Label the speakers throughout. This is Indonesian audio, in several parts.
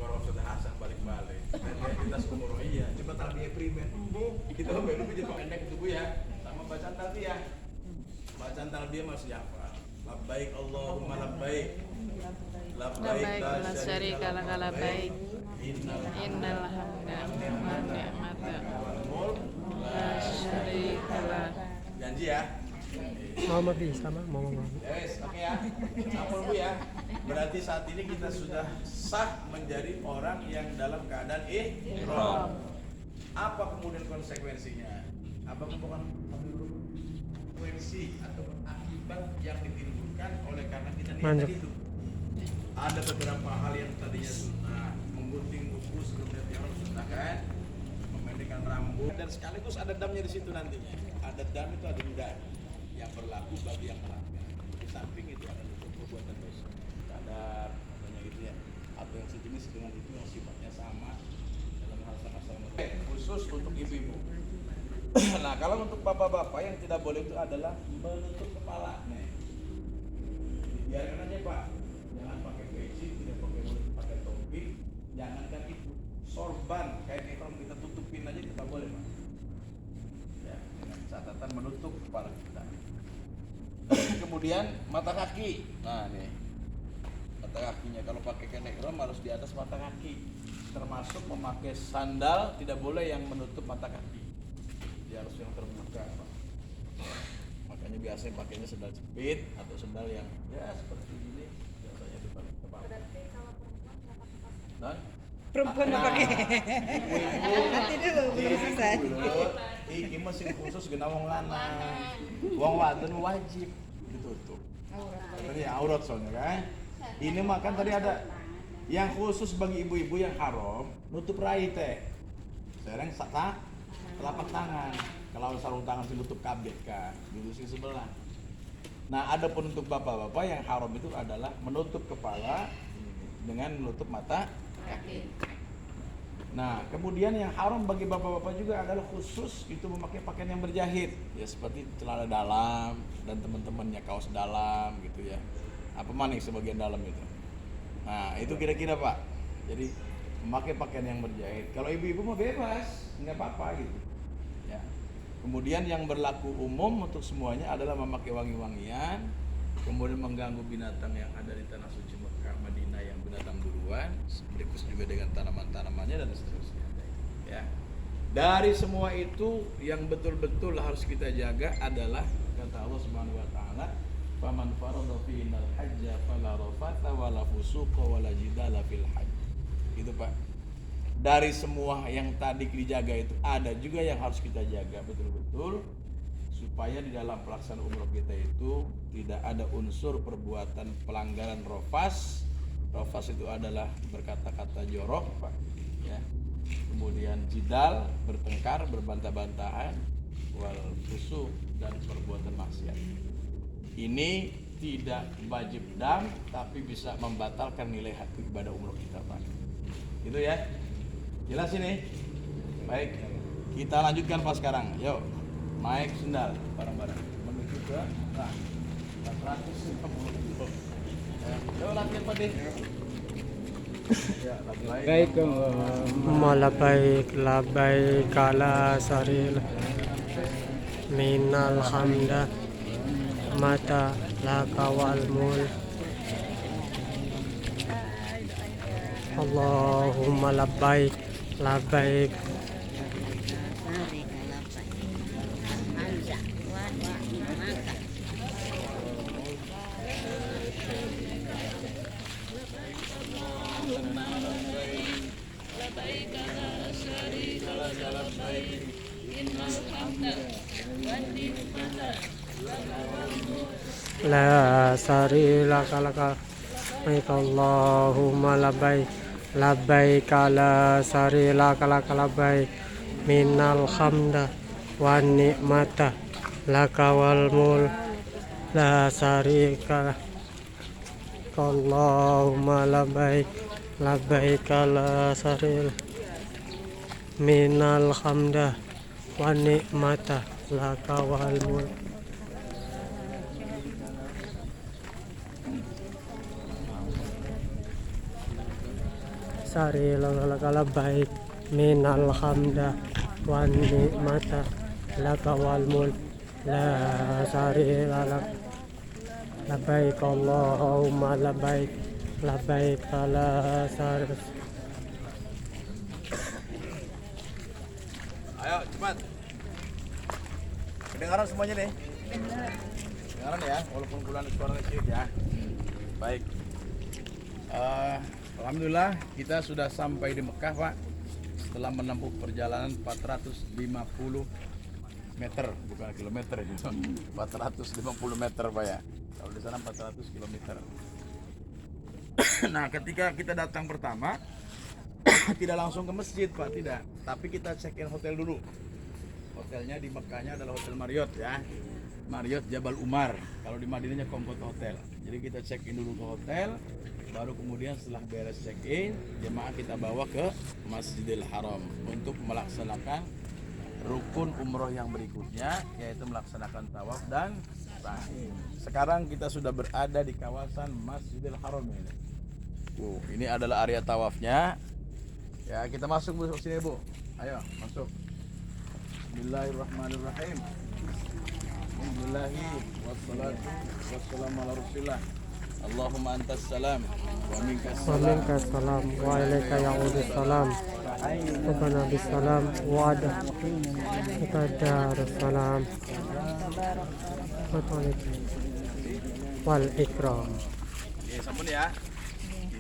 Speaker 1: orang sudah Hasan balik-balik. Dan kita umur iya, coba talbiyah primer. Kita baru jadi pendek itu Bu ya. Sama bacaan talbiyah. Bacaan talbiyah masih hafal. Labbaik Allahumma labbaik. Labbaik la syarika lak labbaik. Innal hamda wa ni'mata wal mulk la syarika lak. Janji ya.
Speaker 2: Mau bisa mah mau.
Speaker 1: Yes, oke ya. Ampun Bu ya. Berarti saat ini kita sudah sah menjadi orang yang dalam keadaan ihram. Apa kemudian konsekuensinya? Apa bukan konsekuensi atau akibat yang ditimbulkan oleh karena kita niat itu? Ada beberapa hal yang tadinya sunnah, menggunting kuku sebelum ihram sunnah kan? Memendekkan rambut dan sekaligus ada damnya di situ nantinya. Ada dam itu ada dam yang berlaku bagi yang melanggar. Di samping itu ada perbuatan dosa. Ada banyak gitu ya, atau yang sejenis dengan itu yang sifatnya sama dalam hal sama-sama. Khusus untuk ibu-ibu. Nah, kalau untuk bapak-bapak yang tidak boleh itu adalah menutup kepala. Nih, biarkan aja Pak, jangan pakai peci, tidak pakai topi, jangankan itu, sorban kayak ihram kita tutupin aja kita boleh Pak. Ya, dengan catatan menutup kepala kita. Kemudian mata kaki. Nah nih, mata kakinya kalau pakai kain ihram harus di atas mata kaki. Termasuk memakai sandal tidak boleh yang menutup mata kaki. Dia harus yang terbuka, Pak. Makanya biasanya pakainya sandal jepit atau sandal yang ya seperti ini biasanya dipakai ke bawah. Dan
Speaker 3: Perempuan mau pakai. Nanti dulu belum selesai.
Speaker 1: Iki mesin khusus gena wong lanang. Wong wadon wajib ditutup. Tadi aurat soalnya kan. Ini makan tadi ada yang khusus bagi ibu-ibu yang haram, nutup rai teh. Sereng sata telapak tangan. Kalau sarung tangan sih nutup kabeh kan, di sisi sebelah. Nah, ada pun untuk bapak-bapak yang haram itu adalah menutup kepala dengan menutup mata kaki. Nah, kemudian yang haram bagi bapak-bapak juga adalah khusus itu memakai pakaian yang berjahit, ya seperti celana dalam dan teman-temannya kaos dalam gitu ya. Apa maning sebagian dalam itu. Nah, itu kira-kira Pak. Jadi memakai pakaian yang berjahit. Kalau ibu-ibu mah bebas, nggak apa-apa gitu. Ya. Kemudian yang berlaku umum untuk semuanya adalah memakai wangi-wangian, kemudian mengganggu binatang yang ada di tanah suci Mekah, Madinah yang binatang buruan, berikut juga dengan tanaman-tanamannya dan seterusnya. Ya. Dari semua itu yang betul-betul harus kita jaga adalah kata Allah Subhanahu wa taala, "Faman farada fiinal hajja fala rafatha wala fusuqa wala jidala fil hajj." Gitu Pak. Dari semua yang tadi dijaga itu ada juga yang harus kita jaga betul-betul supaya di dalam pelaksanaan umroh kita itu tidak ada unsur perbuatan pelanggaran rofas. Rofas itu adalah berkata-kata jorok Pak, ya. Kemudian jidal, bertengkar, berbantah-bantahan, wal fusuq dan perbuatan maksiat. Ini tidak wajib dam tapi bisa membatalkan nilai hak ibadah umroh kita Pak. Gitu ya. Jelas ini? Baik. Kita lanjutkan Pak sekarang. Yuk. Naik sendal bareng-bareng menuju ke 150. Yuk latihan Pak Deh. Ya,
Speaker 2: Baik, labbaik labbaik ala saril minal hamda mata laka wal mulk Allahumma labbaik labbaik la sarila kalaka baik Allahumma labbaik labbaik la sarila kalaka labbaik minal hamda wan ni'mata laka wal mulk la sarika Allahumma labbaik labbaik la sarila minal hamda wan ni'mata laka wal mulk. sari laka baik minal hamda wan ni'mata laka wal mulk la sari lak labbaik Allahumma labbaik la sari.
Speaker 1: Ayo cepat. Kedengaran semuanya nih? Kedengaran ya, walaupun bulan suara kecil ya. Baik. Alhamdulillah kita sudah sampai di Mekah, Pak. Setelah menempuh perjalanan 450 meter, bukan kilometer gitu. 450 meter, Pak ya. Kalau di sana 400 kilometer. Nah, ketika kita datang pertama tidak langsung ke masjid, Pak, tidak. Tapi kita check-in hotel dulu. Hotelnya di Mekahnya adalah Hotel Marriott ya. Marriott Jabal Umar. Kalau di Madinahnya Comfort Hotel. Jadi kita check-in dulu ke hotel, baru kemudian setelah beres check-in, jemaah kita bawa ke Masjidil Haram untuk melaksanakan rukun umroh yang berikutnya, yaitu melaksanakan tawaf dan sa'i. Sekarang kita sudah berada di kawasan Masjidil Haram ini. Ini adalah area tawafnya. Ya, kita masuk Bu sini, Bu. Ayo, masuk. Bismillahirrahmanirrahim. Alhamdulillahi wassalatu wassalamu ala rasulillah. Allahumma antas salam wa minkas
Speaker 2: salam wa ilaika ya'udus salam Rabbana bis salam wa ada salam wal ikram.
Speaker 1: Oke, sampun ya.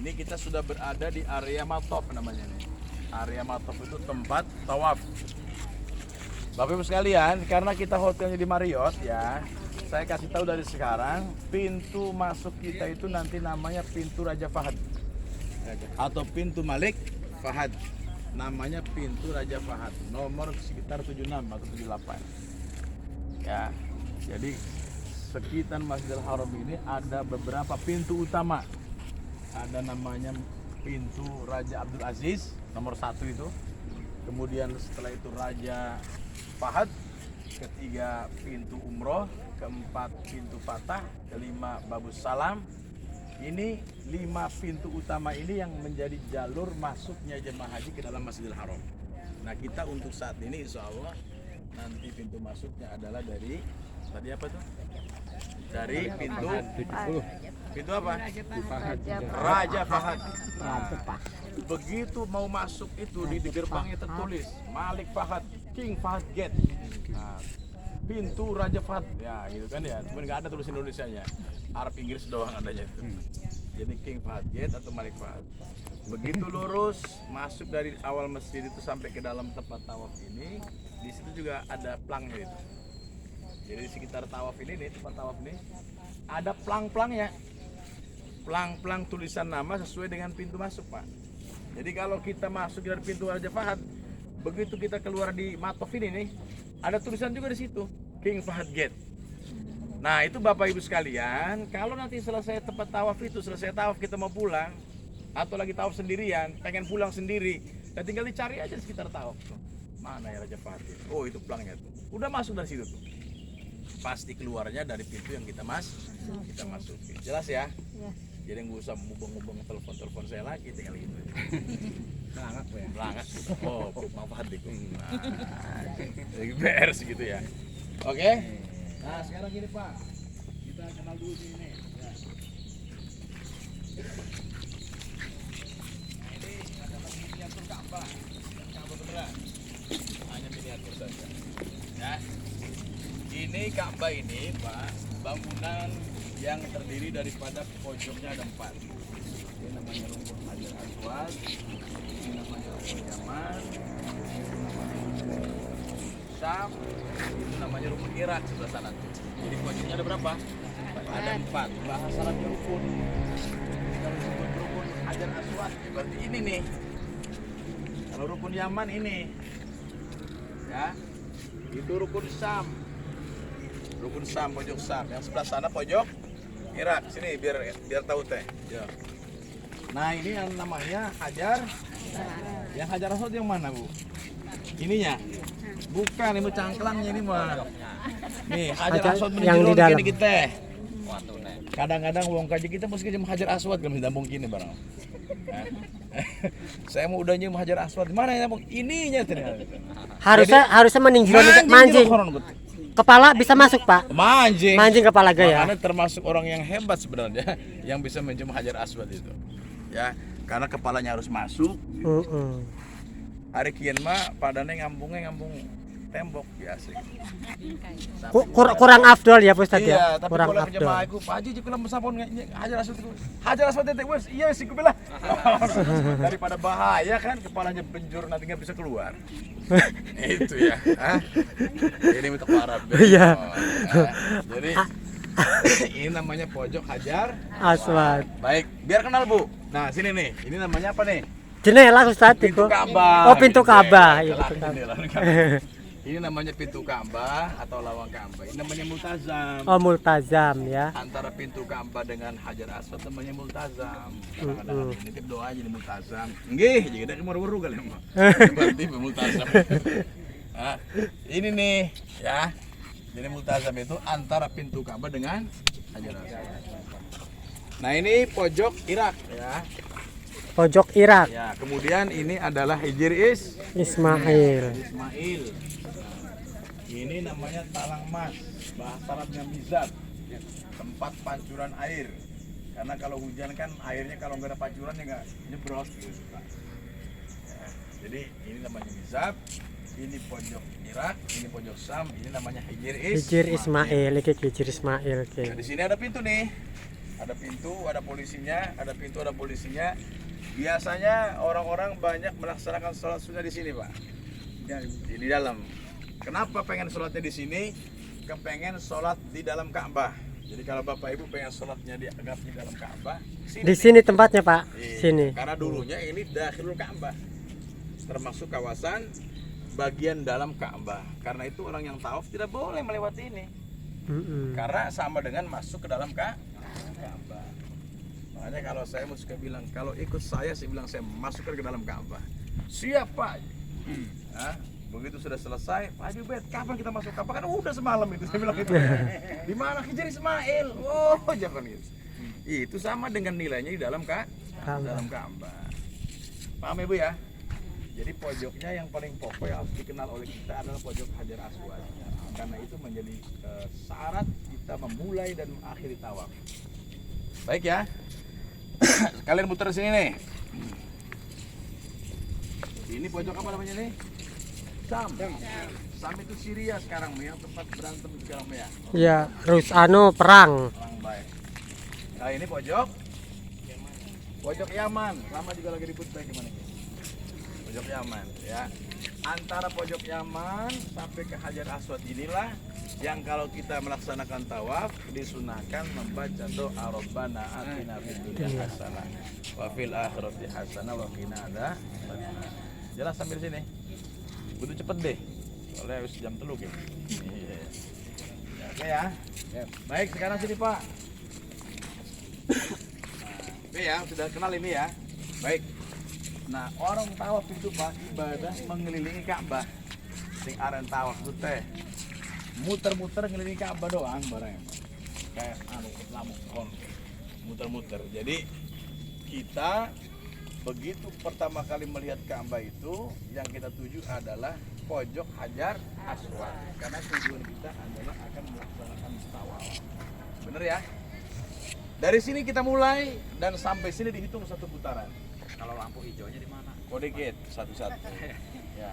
Speaker 1: Ini kita sudah berada di area Matof namanya nih. Area Matof itu tempat tawaf. Bapak Ibu sekalian, karena kita hotelnya di Marriott ya, saya kasih tahu dari sekarang, pintu masuk kita itu nanti namanya pintu Raja Fahad atau pintu Malik Fahad. Namanya pintu Raja Fahad, nomor sekitar 76 atau 78. Ya, jadi sekitar Masjidil Haram ini ada beberapa pintu utama. Ada namanya pintu Raja Abdul Aziz, nomor 1 itu. Kemudian setelah itu Raja Fahad, ketiga pintu umroh, keempat pintu Fatah, kelima Babus Salam. Ini 5 pintu utama ini yang menjadi jalur masuknya jemaah haji ke dalam Masjidil Haram. Nah, kita untuk saat ini insya Allah nanti pintu masuknya adalah dari tadi apa tuh? Dari pintu apa? Raja Fahad. Nah, begitu mau masuk itu di gerbangnya tertulis Malik Fahad, King Fahad Gate. Nah, pintu Raja Fahad ya gitu kan ya, cuma nggak ada tulis Indonesianya, Arab Inggris doang adanya itu. Jadi King Fahad Gate atau Malik Fahad. Begitu lurus masuk dari awal masjid itu sampai ke dalam tempat tawaf ini, di situ juga ada plangnya itu. Jadi di sekitar tawaf ini nih, tempat tawaf ini ada plang-plangnya, plang-plang tulisan nama sesuai dengan pintu masuk, Pak. Jadi kalau kita masuk dari pintu Raja Fahad, begitu kita keluar di Matof ini nih, ada tulisan juga di situ, King Fahad Gate. Nah, itu Bapak Ibu sekalian, kalau nanti selesai tempat tawaf itu, selesai tawaf kita mau pulang, atau lagi tawaf sendirian, pengen pulang sendiri, dan tinggal dicari aja di sekitar tawaf tuh. Mana ya Raja Fahad? Oh, itu plangnya tuh. Udah masuk dari situ tuh. Pasti keluarnya dari pintu yang kita masukin. Jelas ya? Ya. Jadi nggak usah mubeng-mubeng telepon saya lagi, tinggal gitu. Melangak ya? Melangak. Oh, Bang Fahad itu. Jadi BR segitu ya. Oke. Nah, sekarang gini Pak, kita kenal dulu sini nih. Ya. Ini adalah miniatur Ka'bah, Ka'bah beneran. Hanya miniatur saja. Ya. Ini Ka'bah ini Pak, bangunan yang terdiri daripada pojoknya ada 4. Ini namanya rukun Hajar Aswad, ini namanya rukun Yaman, ini namanya rukun Syam, itu namanya rukun Irak sebelah sana. Jadi pojoknya ada berapa? Ada 4. Bahasa Arabnya rukun. Kalau disebut rukun Hajar Aswad, berarti ini nih. Kalau rukun Yaman ini, ya, itu rukun Syam. Rukun Syam, pojok Syam. Yang sebelah sana pojok Irak. Sini biar tahu teh. Ya. Nah, ini yang namanya Hajar. Yang Hajar Aswad yang mana, Bu? Ininya. Bukan, ini cangklangnya ini mah. Nih, Hajar Aswad
Speaker 2: yang di dalam
Speaker 1: kita. Kadang-kadang wong kaji kita mesti ke Hajar Aswad kan tidak mungkin barang. Nah, saya mau udah nyium Hajar Aswad, mana ya ininya ternyata.
Speaker 2: Harusnya mancing. Kepala bisa masuk, Pak.
Speaker 1: Mancing.
Speaker 2: Mancing kepala gaya.
Speaker 1: Makanya termasuk orang yang hebat sebenarnya yang bisa mencium Hajar Aswad itu. Ya, karena kepalanya harus masuk. Hari kian mah padane ngambung tembok biasa.
Speaker 2: Kurang afdol ya, Pak Ustadz
Speaker 1: Iya,
Speaker 2: ya.
Speaker 1: tapi
Speaker 2: Kurang
Speaker 1: boleh
Speaker 2: afdol.
Speaker 1: jemaah aku, Pak Haji jika lama sapon Hajar Aswad itu. Hajar Aswad itu wes iya sih bilang. Daripada bahaya kan kepalanya benjur nanti nggak bisa keluar. Itu ya. Ini untuk Arab.
Speaker 2: Iya.
Speaker 1: Jadi ini namanya pojok Hajar
Speaker 2: Aswad.
Speaker 1: Baik, biar kenal Bu. Nah, sini nih. Ini namanya apa nih?
Speaker 2: Jendela Ustadz
Speaker 1: Pintu
Speaker 2: itu.
Speaker 1: Ka'bah.
Speaker 2: Oh, pintu Ka'bah. Iya,
Speaker 1: Kelak
Speaker 2: pintu
Speaker 1: ini
Speaker 2: Ka'bah.
Speaker 1: lah. Ini namanya pintu Ka'bah atau lawang Ka'bah. Ini namanya multazam.
Speaker 2: Oh, multazam ya.
Speaker 1: Antara pintu Ka'bah dengan Hajar Aswad namanya multazam. Kadang-kadang nitip doa jadi multazam. Nggih, jadi kita kemur-muru kali mah. Berarti multazam. Nah, ini nih ya. Jadi multazam itu antara pintu Ka'bah dengan Hajar Aswad. Nah, ini pojok Irak ya.
Speaker 2: Pojok Irak.
Speaker 1: Ya, kemudian ini adalah Hijr
Speaker 2: Ismail.
Speaker 1: Ismail. Ini namanya talang mas, bahasa Arabnya mizab, tempat pancuran air. Karena kalau hujan kan airnya kalau nggak ada pancuran ya nggak nyebrot gitu. Ya, jadi ini namanya mizab, ini pojok Irak, ini pojok Sam, ini namanya
Speaker 2: Hijr Ismail, iki Hijr Ismail.
Speaker 1: Nah, di sini ada pintu nih, ada pintu, ada polisinya, ada pintu, ada polisinya. Biasanya orang-orang banyak melaksanakan sholat sunnah di sini, Pak. Di dalam. Kenapa pengen sholatnya di sini? Kepengen sholat di dalam Ka'bah. Jadi kalau Bapak Ibu pengen sholatnya di dalam Ka'bah,
Speaker 2: Di sini tempatnya, Pak. Sini.
Speaker 1: Karena dulunya ini dakhilul Ka'bah. Termasuk kawasan bagian dalam Ka'bah. Karena itu orang yang tawaf tidak boleh melewati ini. Karena sama dengan masuk ke dalam Ka'bah. Makanya kalau saya mau suka bilang, kalau ikut saya bilang saya masukkan ke dalam Ka'bah. Siap Pak. Nah, begitu sudah selesai, Pak Haji Bet, kapan kita masuk Ka'bah? Kan udah semalam itu saya bilang gitu. Di mana Hijr Ismail? Oh, jangan gitu. Itu sama dengan nilainya di dalam dalam Ka'bah. Paham Ibu ya? Jadi pojoknya yang paling pokok yang harus dikenal oleh kita adalah pojok Hajar Aswad. Karena itu menjadi syarat kita memulai dan mengakhiri tawaf. Baik ya. Kalian muter sini nih. Ini pojok apa namanya nih? Sam. Sam itu Syria sekarang yang tempat berantem sekarang ya.
Speaker 2: Ya, perang.
Speaker 1: Perang baik. Nah, ini pojok Yaman. Lama juga lagi ribut baik gimana? Pojok Yaman ya. Antara pojok Yaman sampai ke Hajar Aswad inilah yang kalau kita melaksanakan tawaf disunahkan membaca doa Rabbana atina fid dunya hasanah wa fil akhirati hasanah wa qina adzabannar. Jelas sambil sini. Butuh cepet deh. Soalnya harus jam 3 gitu. Iya. Oke ya. Baik, sekarang sini Pak. Oke ya, sudah kenal ini ya. Baik. Nah, orang tawaf itu Pak ibadah mengelilingi Ka'bah. Sing aran tawaf itu teh muter-muter ngelilingi Ka'bah doang barang. Kayak lamuk pohon. Muter-muter. Jadi kita begitu pertama kali melihat Ka'bah itu yang kita tuju adalah pojok Hajar Aswad. Karena tujuan kita adalah akan melaksanakan tawaf. Bener ya? Dari sini kita mulai dan sampai sini dihitung satu putaran.
Speaker 4: Kalau lampu hijaunya di mana?
Speaker 1: Kode gate satu-satu. Ya.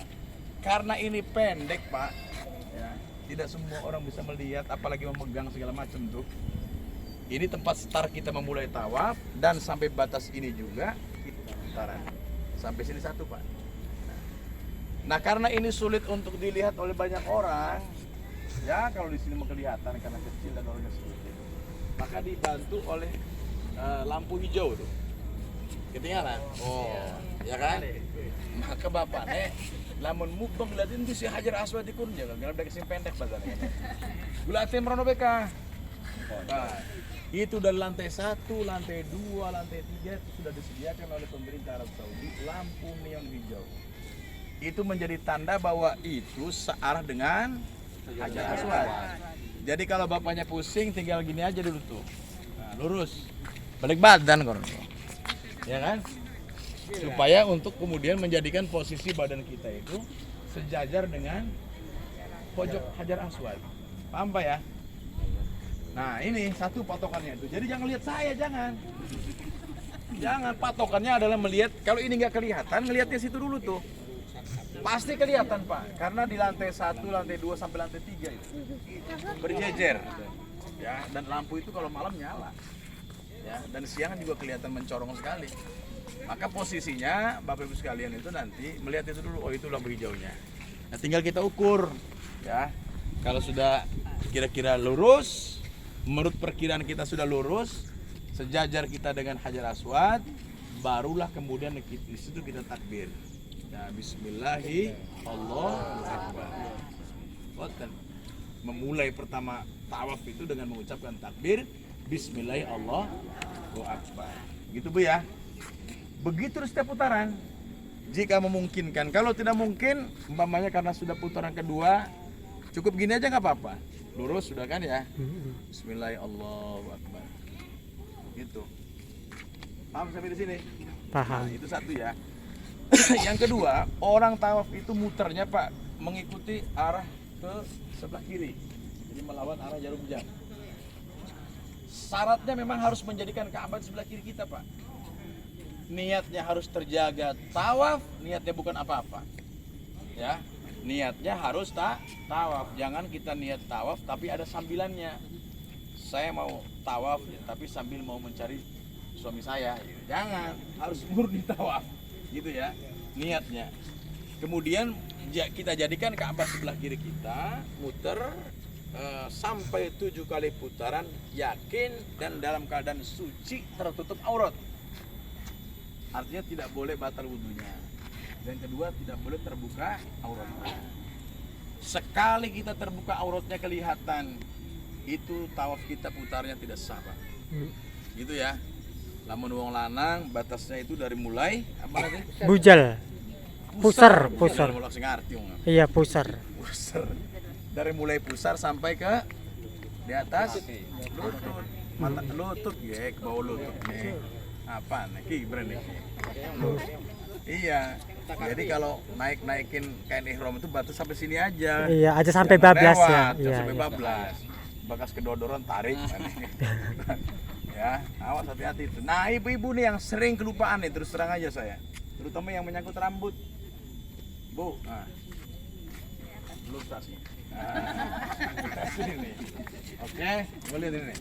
Speaker 1: Karena ini pendek Pak, ya, tidak semua orang bisa melihat, apalagi memegang segala macam tuh. Ini tempat start kita memulai tawaf dan sampai batas ini juga kita putaran. Sampai sini satu Pak. Nah karena ini sulit untuk dilihat oleh banyak orang, ya kalau di sini mau kelihatan karena kecil dan orangnya sedikit, maka dibantu oleh lampu hijau tuh. Ketinggalan? Oh, ya kan? Maka bapak nih, lamun mukbang liatin tuh si Hajar Aswad ikun jangan udah kesini pendek badannya. Gulatin merono beka. Nah, itu dari lantai 1, lantai 2, lantai 3 itu sudah disediakan oleh pemerintah Arab Saudi lampu neon hijau. Itu menjadi tanda bahwa itu searah dengan Hajar Aswad. Jadi kalau bapaknya pusing tinggal gini aja dulu tuh. Nah, lurus. Balik badan kan. Ya kan? supaya untuk kemudian menjadikan posisi badan kita itu sejajar dengan pojok Hajar Aswad. Paham Pak ya? Nah ini satu patokannya itu. Jadi jangan lihat saya, jangan. Jangan, patokannya adalah melihat. Kalau ini nggak kelihatan, ngelihatnya situ dulu tuh. Pasti kelihatan Pak, karena di lantai 1, lantai 2 sampai lantai 3 itu berjejer. Ya, dan lampu itu kalau malam nyala. Ya, dan siang juga kelihatan mencorong sekali. Maka posisinya Bapak Ibu sekalian itu nanti melihat itu dulu, oh itu lampu hijaunya. Nah, tinggal kita ukur ya. Kalau sudah kira-kira lurus, menurut perkiraan kita sudah lurus, sejajar kita dengan Hajar Aswad, barulah kemudian di situ kita takbir. Ya, bismillahi Allahu Akbar. Boten. Memulai pertama tawaf itu dengan mengucapkan takbir bismillahi Allahu Akbar. Gitu Bu ya. Begitu setiap putaran. Jika memungkinkan, kalau tidak mungkin, umpamanya karena sudah putaran kedua, cukup gini aja nggak apa-apa. Lurus sudah kan ya. Bismillahi Allahu Akbar. Gitu. Paham sampai di sini?
Speaker 2: Paham.
Speaker 1: Nah, itu satu ya. Yang kedua, orang tawaf itu muternya Pak mengikuti arah ke sebelah kiri, jadi melawan arah jarum jam. Syaratnya memang harus menjadikan Ka'bah di sebelah kiri kita Pak. Niatnya harus terjaga tawaf, niatnya bukan apa-apa. Ya, niatnya harus tawaf. Jangan kita niat tawaf tapi ada sambilannya. Saya mau tawaf tapi sambil mau mencari suami saya. Jangan, harus murni tawaf. Gitu ya niatnya. Kemudian kita jadikan Ka'bah sebelah kiri kita, muter sampai 7 kali putaran, yakin dan dalam keadaan suci, tertutup aurat. Artinya tidak boleh batal wudunya. Dan kedua, tidak boleh terbuka auratnya. Sekali kita terbuka auratnya kelihatan, itu tawaf kita putarnya tidak sah Pak. Gitu ya. Lamun wong lanang batasnya itu dari mulai apa lagi?
Speaker 2: Bujal. Pusar. Iya, pusar.
Speaker 1: Pusar. Dari mulai pusar sampai ke di atas lutut. Mata lutut ya, ke bawah lutut nih. Apa nih? Brand nih. Iya. Jadi kalau naikin kain ihram itu batas sampai sini aja.
Speaker 2: Iya, aja sampai
Speaker 1: Jangan
Speaker 2: bablas
Speaker 1: lewat,
Speaker 2: ya.
Speaker 1: jangan
Speaker 2: Iya.
Speaker 1: sampai bablas. Bekas kedodoran tarik. Ya, awas hati-hati itu. Nah, ibu-ibu nih yang sering kelupaan nih, terus terang aja saya. Terutama yang menyangkut rambut. Bu, nah. Belum tasnya. Nah. Sini. Oke, boleh ini.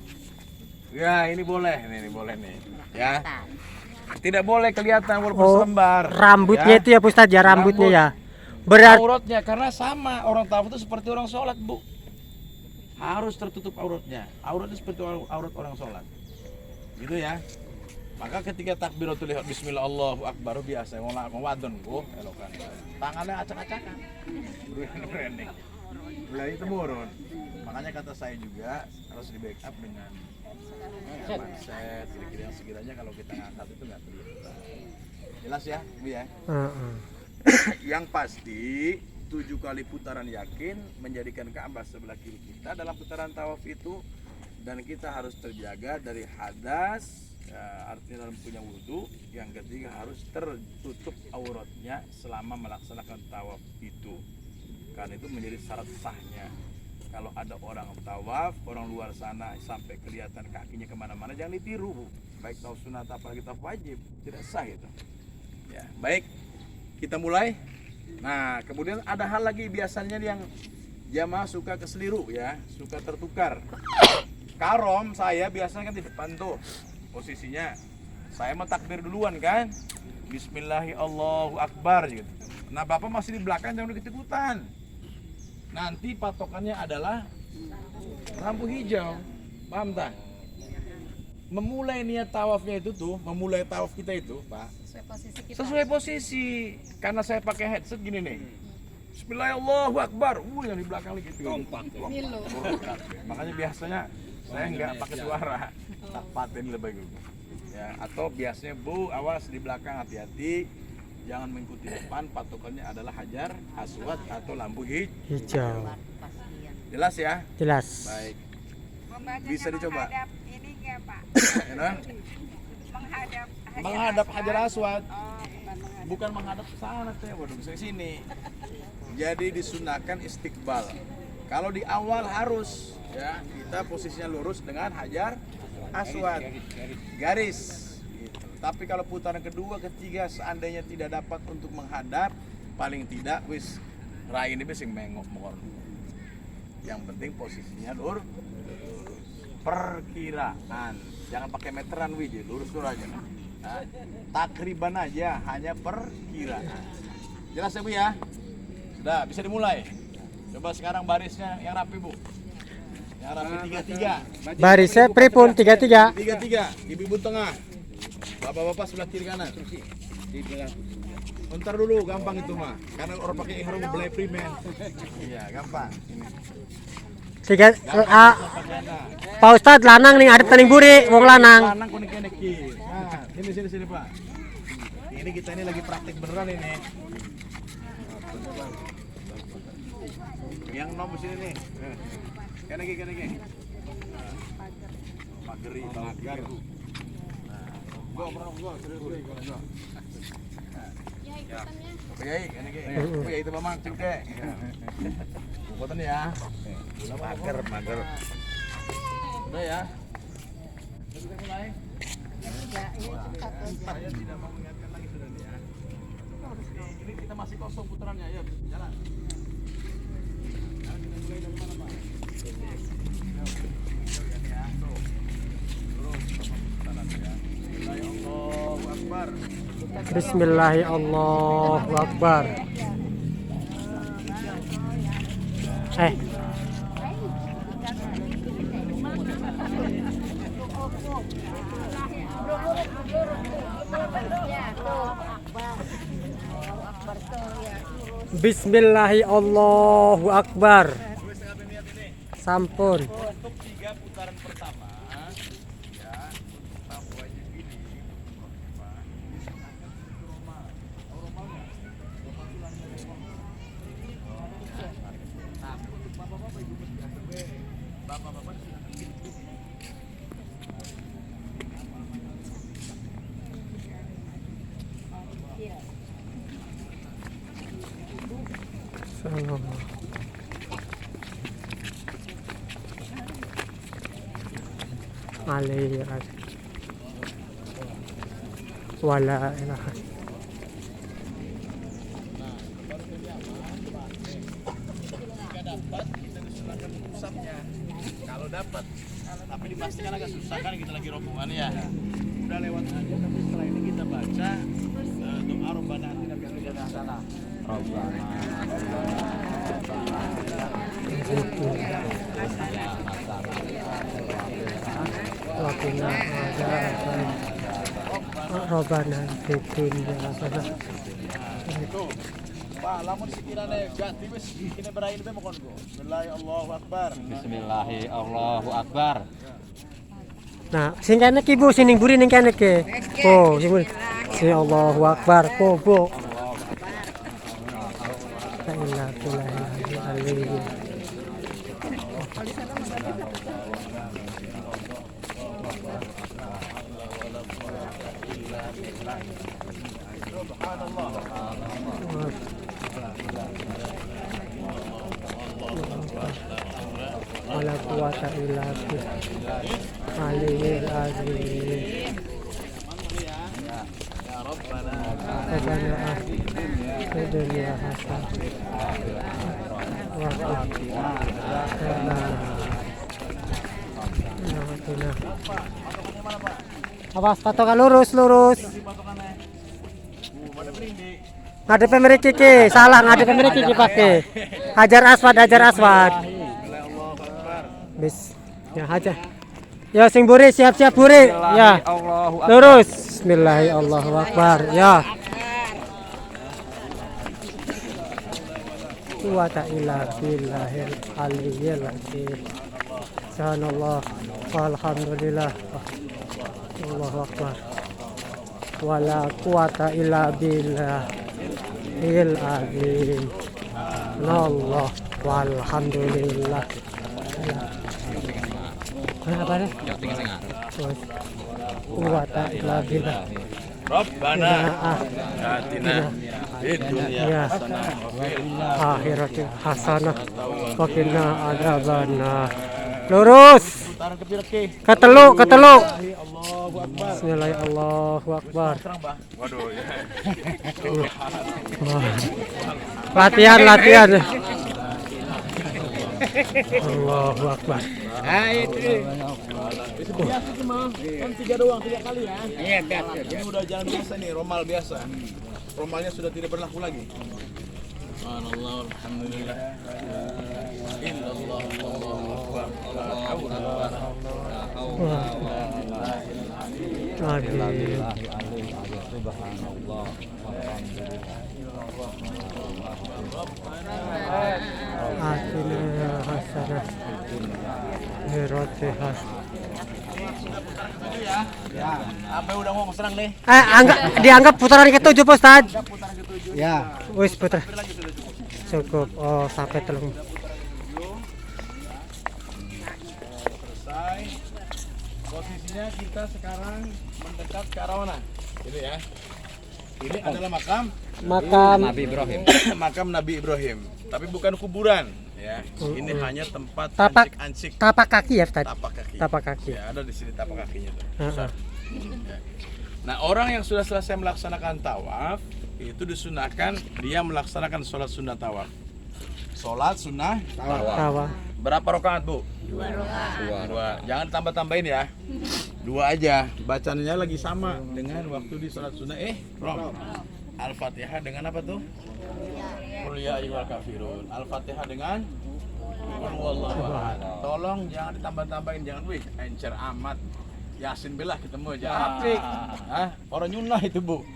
Speaker 1: Ya, ini boleh. Ini boleh nih. Ya. Tidak boleh kelihatan walaupun selembar.
Speaker 2: Rambutnya
Speaker 1: ya.
Speaker 2: itu ya Ustaz ya, rambutnya ya. Berarti
Speaker 1: Auratnya karena sama, orang tawaf itu seperti orang sholat Bu. Harus tertutup auratnya. Auratnya seperti aurat orang sholat. Gitu ya. Maka ketika takbiratul ihram bismillah Allahu akbar biasa mau wadon Bu, elokan. Tangannya acak-acakan. Branding. Mulai temurun. Makanya kata saya juga harus di backup dengan mindset kira-kira yang sekiranya kalau kita ngangkat itu nggak terlihat. Jelas ya, Bu ya? Yang pasti 7 kali putaran yakin menjadikan Ka'bah sebelah kiri kita dalam putaran tawaf itu, dan kita harus terjaga dari hadas, ya, artinya dalam punya wudhu. Yang ketiga harus tertutup auratnya selama melaksanakan tawaf itu, karena itu menjadi syarat sahnya. Kalau ada orang tawaf, orang luar sana sampai kelihatan kakinya kemana-mana, jangan ditiru Bu. Baik tawaf sunat apalagi tawaf wajib, tidak sah itu. Ya, baik, kita mulai. Nah, kemudian ada hal lagi biasanya yang jamaah suka keseliru ya, suka tertukar. Karom saya biasanya kan di depan tuh posisinya. Saya mentakbir duluan kan. Bismillahi Allahu Akbar gitu. Nah, Bapak masih di belakang, jangan ikut-ikutan. Nanti patokannya adalah lampu hijau. Paham tak? Memulai niat tawafnya itu tuh, memulai tawaf kita itu, Pak. Sesuai posisi. Karena saya pakai headset gini nih. Bismillahirrahmanirrahim. Yang di belakang lagi gitu. Makanya biasanya saya nggak pakai suara. Tak paten lebih dulu. Ya, atau biasanya Bu, awas di belakang, hati-hati. Jangan mengikuti depan, patokannya adalah Hajar Aswad atau lampu
Speaker 2: hijau.
Speaker 1: Jelas ya?
Speaker 2: Jelas.
Speaker 1: Baik. Bisa dicoba.
Speaker 3: Ini enggak Pak?
Speaker 1: Ya,
Speaker 3: Menghadap
Speaker 1: menghadap Hajar Aswad. bukan menghadap ke sana teh, waduh ke sini. Jadi disunahkan istiqbal. Kalau di awal harus ya kita posisinya lurus dengan hajar aswad, garis. Gitu. Tapi kalau putaran kedua, ketiga seandainya tidak dapat untuk menghadap, paling tidak wis rai ini sing mengok mohon. Yang penting posisinya lurus. Perkiraan, jangan pakai meteran wiji, lurus aja. Nah, takriban aja, hanya perkiraan. Jelas ya Bu ya? Sudah, bisa dimulai. Coba sekarang barisnya yang rapi Bu. Yang rapi 3-3.
Speaker 2: Barisnya pripun 3-3.
Speaker 1: 3-3, ibu-ibu tengah. Bapak-bapak sebelah kiri kanan. Bentar dulu, gampang itu mah. Karena orang pakai ihram belai primen. Iya, gampang. Ini.
Speaker 2: Tiga, Pak Ustadz lanang nih ada tening buri, wong lanang.
Speaker 1: Lanang kuning kene ki. Nah, sini Pak. Ini kita ini lagi praktik beneran ini. Yang nomor sini nih. Kene ki. Mageri, magar. Go, serius. Oke, kene ki. Oke, itu Mamang cengke. Buatan ya. Mager. Udah ya. Kita mulai. Saya tidak mau mengingatkan lagi sudah ya. Ini kita masih kosong putarannya, ayo jalan. Kita mulai dari mana Pak? Allahu Akbar.
Speaker 2: Bismillahirrahmanirrahim. Bismillahirrahmanirrahim. Sampun.
Speaker 1: Untuk 3 putaran pertama, ya, untuk tahap wajib ini, untuk bapak-bapak ibu mesti ATW, bapak-bapak sudah terpilih.
Speaker 2: Salam. Alaihi wala ilaha.
Speaker 1: Jika dapat, kita disunahkan pusatnya. Kalau dapat, tapi dipastikan agak susah kan kita lagi rombongan ya. Udah lewat aja, tapi setelah ini kita baca doa Rabbana atina fid dunya hasanah.
Speaker 2: Wakina azaban Rabbana fitunya hasanah.
Speaker 1: Itu Pak, lamun sekiranya ganti wis kene berain be mokon go. Bismillahirrahmanirrahim.
Speaker 4: Bismillahirrahmanirrahim.
Speaker 2: Nah, sing kene ki Bu, sing buri ning kene ki. Oh, sing buri. Si Allahu Akbar, Bu. La ilaha illallah. Wala quwata illa billah. Aliyil azim.
Speaker 1: Ya Rabbana
Speaker 2: Rabbana atina hasanah wa qina awas patokan lurus. Ngadep mriki ki, salah ngadep mriki ki pakai. Hajar aswad. Bis. Ya hajar. Ya sing buri siap-siap buri. Ya. Lurus. Bismillahirrahmanirrahim. Ya. Quwata illa billahil aliyyil azim. Subhanallah. Walhamdulillah. Allahu akbar. Wala quwata illa billahil azim. Allah walhamdulillah. Apa nih? Quwata illa billah.
Speaker 1: Rabbana atina fid dunya
Speaker 2: Ya.
Speaker 1: hasanah wa fil
Speaker 2: Akhirati hasanah wa qina adzabannar. Lurus.
Speaker 1: putaran ke kiri.
Speaker 2: Ketelu.
Speaker 1: Allahu Akbar.
Speaker 2: Bismillah, Allahu Akbar.
Speaker 1: Serang, Bah. Waduh ya.
Speaker 2: Wah. Latihan. Allahu Akbar.
Speaker 1: Biasa cuma kan 3 doang 3 kali ya. Iya, biasa. Ini udah jalan biasa nih, romal biasa. Romalnya sudah tidak berlaku lagi. Subhanallah, alhamdulillah. Illallah, Allahu Akbar. La haula wa la
Speaker 2: Amin.
Speaker 4: Subhanallah.
Speaker 2: Atina hasanah. Akhirati hasanah.
Speaker 1: Ya, apa udah mau serang deh?
Speaker 2: Dianggap putaran ke-7 Pak Ustaz.
Speaker 1: Putaran ke-7.
Speaker 3: Ya.
Speaker 2: Wis putar.
Speaker 1: Lagi sudah cukup.
Speaker 2: Cukup. Oh, sampai telung.
Speaker 1: Selesai. Posisinya kita sekarang mendekat ke arah mana? Gitu ya. Ini adalah makam
Speaker 4: Nabi Ibrahim.
Speaker 1: makam Nabi Ibrahim, tapi bukan kuburan ya. Ini hanya tempat
Speaker 2: Tapak.
Speaker 1: ansik-ansik
Speaker 2: Tapak kaki ya Ustaz.
Speaker 1: tapak kaki.
Speaker 2: Tapak kaki.
Speaker 1: Ya, ada di sini tapak kakinya tuh.
Speaker 2: Heeh.
Speaker 1: Besar. Ya. Nah, orang yang sudah selesai melaksanakan tawaf itu disunahkan dia melaksanakan sholat sunnah tawaf. Sholat sunnah tawaf.
Speaker 2: Tawa.
Speaker 1: Berapa rakaat, Bu? 2. Jangan tambah-tambahin ya. 2 aja. Bacanya lagi sama dengan waktu di sholat sunnah ihram. Al-Fatihah dengan apa tuh? Qul ya ayyuhal kafirun. Al-Fatihah dengan Qul huwallahu ahad. Tolong jangan ditambah-tambahin, jangan wih encer amat. Yasin billah ketemu aja. Apik. Hah? Orang nyunah itu, Bu.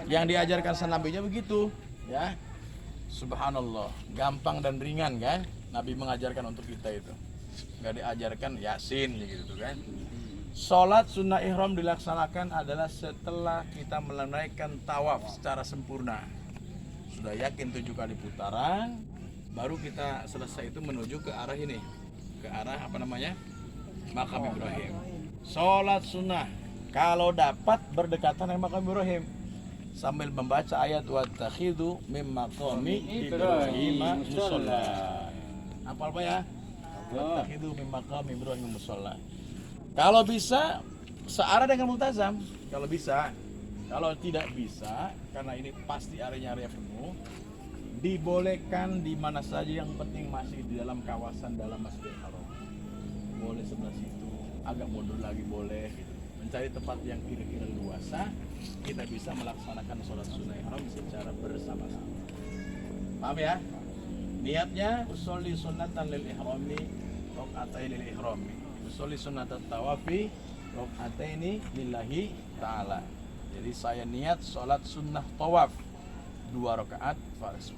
Speaker 1: Yang diajarkan sang nabinya begitu, ya. Subhanallah, gampang dan ringan kan? Nabi mengajarkan untuk kita itu. Enggak diajarkan Yasin gitu kan. Salat sunnah ihram dilaksanakan adalah setelah kita menunaikan tawaf secara sempurna. Sudah yakin 7 kali putaran, baru kita selesai itu menuju ke arah ini. Ke arah apa namanya? Makam Ibrahim. Salat sunnah kalau dapat berdekatan dengan makam Ibrahim sambil membaca ayat wattakhidhu mim maqami Ibrahim musalla. Apa ya? Wattakhidhu mim maqami Ibrahim musalla. Kalau bisa searah dengan multazam, kalau bisa. Kalau tidak bisa, karena ini pasti area penuh, dibolehkan di mana saja, yang penting masih di dalam kawasan dalam Masjidil Haram. Boleh sebelah situ, agak mundur lagi boleh gitu. Mencari tempat yang kira-kira luasa, kita bisa melaksanakan sholat sunnah ihram secara bersama-sama. Paham ya? Niatnya usolli sunnatan lil ihrami, rakaataini lil ihrami. Usolli sunnatat tawafi, rakaataini lillahi ta'ala. Jadi saya niat sholat sunnah tawaf 2 rakaat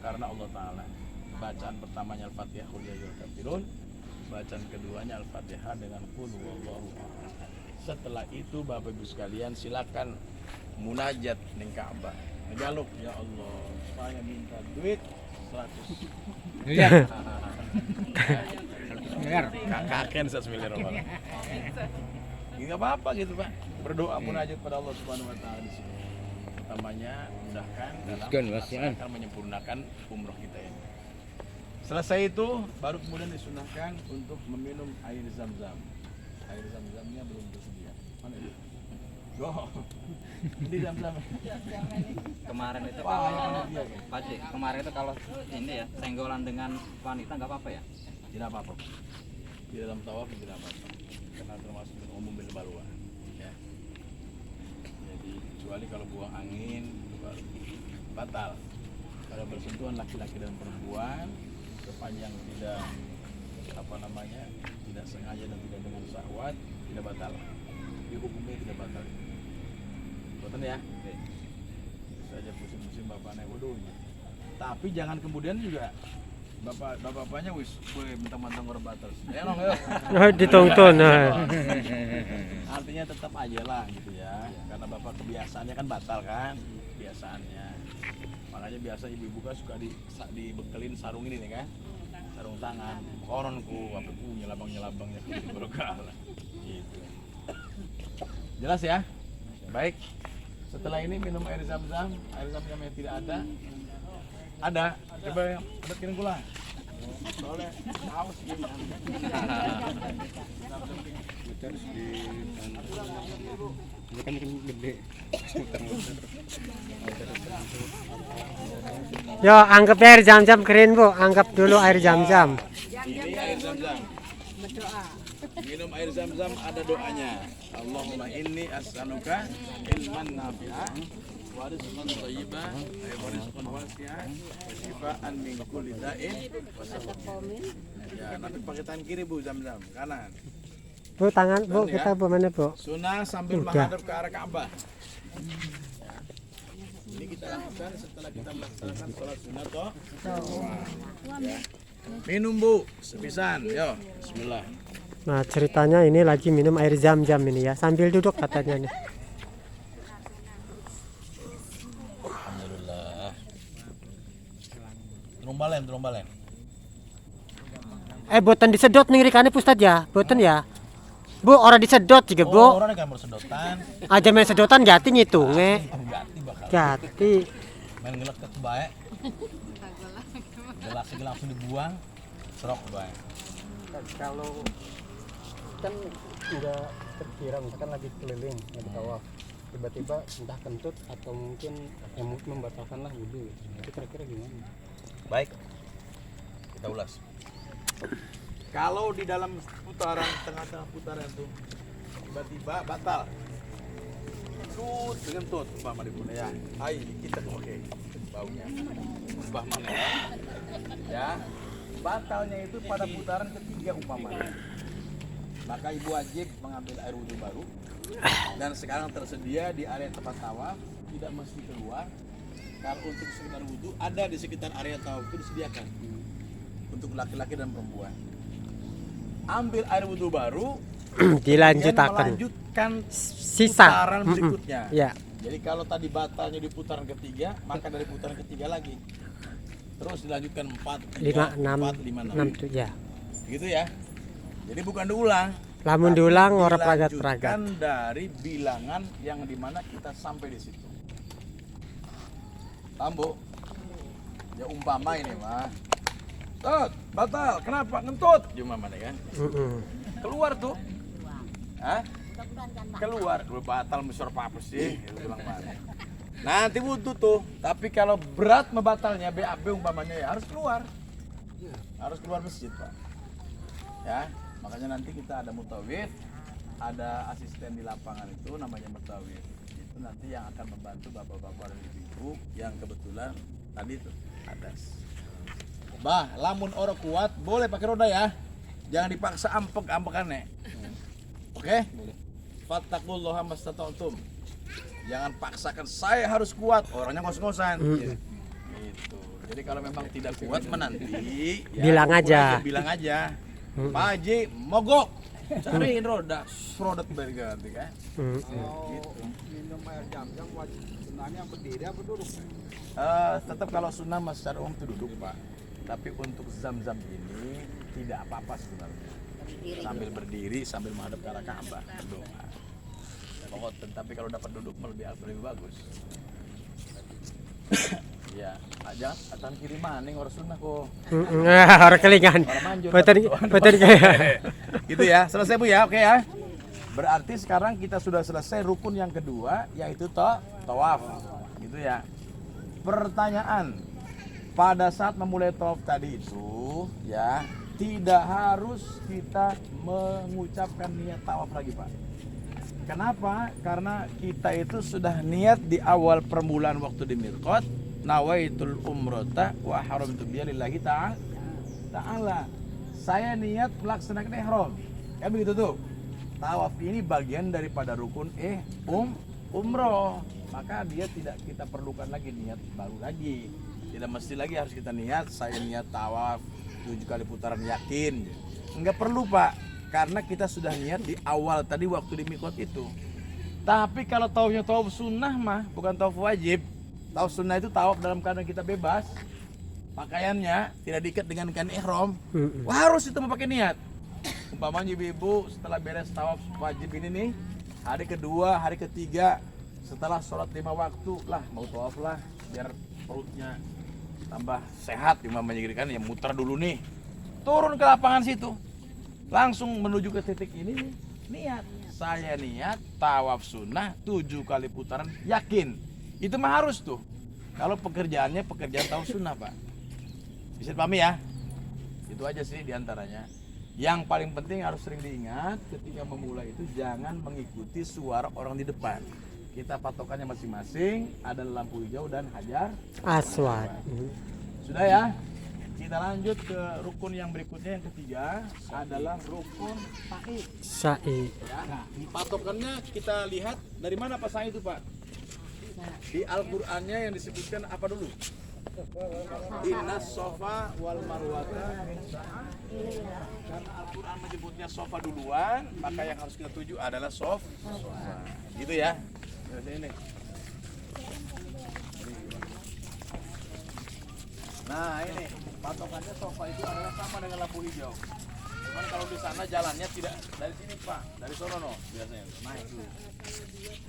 Speaker 1: karena Allah Ta'ala. Bacaan pertamanya Al-Fatihah qul ya ayyuhal kafirun, bacaan keduanya Al-Fatihah dengan qul huwallahu ahad. Setelah itu Bapak Ibu sekalian silakan munajat ning Ka'bah. Ngejaluk, ya Allah, saya minta duit 100
Speaker 3: Iya.
Speaker 1: Kakek 100 miliar orang. Enggak apa-apa gitu, Pak. Berdoa munajat pada Allah Subhanahu wa taala di sini. Pertamanya mudahkan dalam akan menyempurnakan umroh kita ini. Selesai itu baru kemudian disunahkan untuk meminum air zam-zam. Air zam-zamnya belum tersedia. Mana itu? Go. Ini zam-zam.
Speaker 4: Kemarin itu
Speaker 1: Wah,
Speaker 4: kalau
Speaker 1: iya.
Speaker 4: Pak Cik, kemarin itu kalau ini ya senggolan dengan wanita nggak apa-apa ya?
Speaker 1: Tidak apa-apa. Di dalam tawaf tidak apa-apa. Karena termasuk min umum bil balwa. Ya. Jadi kecuali kalau buang angin itu baru batal. Kalau bersentuhan laki-laki dan perempuan sepanjang tidak tidak sengaja dan tidak dengan syahwat tidak batal. Hukumnya tidak batal. Betul ya? Saja pusing-pusing bapaknya wudunya. Tapi jangan kemudian juga bapaknya wis mentang-mentang orang batal. Ya nong ya.
Speaker 2: Ditonton.
Speaker 1: Artinya tetap aja lah gitu ya. Karena bapak kebiasaannya kan batal kan, kebiasaannya. Makanya biasa ibu-ibu kan suka dibekelin sarung ini nih kan. Sarung tangan. Koronku apa nyelabang-nyelabangnya gitu berkala. Gitu. Jelas ya? Baik. Setelah ini minum air zam-zam yang tidak ada. Ada, coba yang deketin gula. Soalnya haus gini.
Speaker 2: Yo, anggap air zam-zam keren bu, anggap dulu air zam-zam.
Speaker 1: Ini air zam-zam. Minum air zam-zam ada doanya. Allahumma inni as'aluka ilman nafi'ah wa rizqan thayyiban wa rizqan wasi'an wa shifaan min kulli da'in wa saqamin. Ya, nanti pakai tangan kiri Bu zam-zam, kanan.
Speaker 2: Bu tangan bu, kita bu mana bu?
Speaker 1: Sunnah sambil
Speaker 2: Udah.
Speaker 1: menghadap ke arah Ka'bah. Ini kita lakukan setelah kita melaksanakan sholat sunnah toh. Ya. Minum Bu, sepisan. Yo, bismillah.
Speaker 2: Nah ceritanya ini lagi minum air zam-zam ini ya, sambil duduk katanya nih.
Speaker 1: Alhamdulillah. Terumbalen.
Speaker 2: Boten disedot nih rikane Ustad ya, boten ya. Bu orang disedot juga bu.
Speaker 1: Orang kan bersedotan.
Speaker 2: Aja main sedotan jati ngitunge.
Speaker 1: Gati bakal.
Speaker 2: Jati.
Speaker 1: Main gelek ke bae. Gelasnya langsung dibuang. Serok bae.
Speaker 5: Kalau kan nggak terkira misalkan lagi keliling lagi tawaf tiba-tiba entah kentut atau mungkin membatalkanlah wudhu itu kira-kira gimana?
Speaker 1: Baik. Kita ulas. Kalau di dalam putaran tengah-tengah putaran itu tiba-tiba batal. Kentut umpama di bunda ya. Hai, kita oke. Baunya. Umpamanya ya. Batalnya itu pada putaran ketiga umpamanya. Maka ibu wajib mengambil air wudhu baru dan sekarang tersedia di area tempat tawaf, tidak mesti keluar. Kalau untuk sekitar wudhu ada di sekitar area tawaf itu disediakan untuk laki-laki dan perempuan. Ambil air wudhu baru,
Speaker 2: Dilanjutakan.
Speaker 1: melanjutkan
Speaker 2: Sisa.
Speaker 1: putaran berikutnya.
Speaker 2: Ya.
Speaker 1: Jadi kalau tadi batalnya di putaran ketiga, maka dari putaran ketiga lagi. Terus dilanjutkan 4,
Speaker 2: 5,
Speaker 1: 3,
Speaker 2: 6,
Speaker 1: 4, 5,
Speaker 2: 6 tuh ya.
Speaker 1: Gitu ya. Jadi bukan diulang.
Speaker 2: Lamun
Speaker 1: tapi
Speaker 2: diulang orang
Speaker 1: dilanjutkan
Speaker 2: peragat-peragat.
Speaker 1: dari bilangan yang dimana kita sampai di situ. Paham Bu? Ya umpama ini mah. Tot, batal. Kenapa? Ngentut. Cuma mana kan? Keluar tuh. Hah? Keluar. Dulu batal mesor apa sih? Itu bilang mana. Nanti wudhu tuh. Tapi kalau berat membatalnya BAB umpamanya ya harus keluar. Harus keluar masjid, Pak. Ya. Makanya nanti kita ada mutawif, ada asisten di lapangan itu namanya mutawif. Itu nanti yang akan membantu bapak-bapak dan ibu-ibu yang kebetulan tadi itu atas. Bah, lamun orang kuat boleh pakai roda ya. Jangan dipaksa ampek-ampekannya. Oke? Fattaqullaha mastata'tum. Jangan paksakan saya harus kuat, orangnya ngos-ngosan. Gitu. Jadi kalau memang tidak kuat menanti, ya
Speaker 2: Bilang aja.
Speaker 1: Bilang aja. Pak Haji, mogok. Cariin roda berganti kan.
Speaker 5: Minum air jam-jam wajib sunahnya berdiri apa duduk?
Speaker 1: Tetap kalau sunnah mas secara umum itu duduk Pak. Tapi untuk zam-zam ini tidak apa-apa sebenarnya. Sambil berdiri, sambil menghadap ke arah Ka'bah berdoa. Pokok, tapi kalau dapat duduk lebih bagus. Ya, jangan atan kiri maning orang sunnah kok.
Speaker 2: Orang kelingan. Betul
Speaker 1: Gitu ya, selesai Bu ya, oke ya. Berarti sekarang kita sudah selesai rukun yang kedua, yaitu tawaf. Gitu ya. Pertanyaan, pada saat memulai tawaf tadi itu, ya, tidak harus kita mengucapkan niat tawaf lagi Pak. Kenapa? Karena kita itu sudah niat di awal permulaan waktu di miqat, nawaitul umrata wa haramtu biya lillahi ta'ala. Saya niat melaksanakan ihram. Kan begitu tuh. Tawaf ini bagian daripada rukun umroh. Maka dia tidak kita perlukan lagi niat baru lagi. Tidak mesti lagi harus kita niat saya niat tawaf 7 kali putaran yakin. Enggak perlu Pak. Karena kita sudah niat di awal tadi waktu di miqat itu. Tapi kalau tawafnya tawaf sunnah mah bukan tawaf wajib. Tawaf sunnah itu tawaf dalam keadaan kita bebas. Pakaiannya tidak diikat dengan kain ihram. Wah, harus itu memakai niat. Umpamanya ibu-ibu setelah beres tawaf wajib ini nih, hari kedua, hari ketiga Setelah sholat 5 waktu lah mau tawaf lah biar perutnya tambah sehat umpamanya gitu kan, ya muter dulu nih. Turun ke lapangan situ. Langsung menuju ke titik ini nih. Niat. Saya niat tawaf sunnah 7 kali putaran, yakin. Itu mah harus tuh. Kalau pekerjaannya pekerjaan tawaf sunnah, Pak. Bisa dipahami ya? Itu aja sih diantaranya. Yang paling penting harus sering diingat ketika memulai itu jangan mengikuti suara orang di depan. Kita patokannya masing-masing, ada lampu hijau dan hajar
Speaker 2: Aswad.
Speaker 1: sudah ya. Kita lanjut ke rukun yang berikutnya, yang ketiga adalah rukun sa'i.
Speaker 2: Sa'i.
Speaker 1: Ya, nah, patokannya kita lihat dari mana Pak sa'i itu Pak? Di Al-Qur'annya yang disebutkan apa dulu? Innas sofa wal marwata min sa'a. Karena Al-Qur'an menyebutnya sofa duluan, maka yang harus kita tuju adalah sofa. Gitu ya. Ini. Nah ini patokannya sofa itu adalah sama dengan lampu hijau. Cuman kalau di sana jalannya tidak dari sini Pak, dari sono biasanya naik dulu.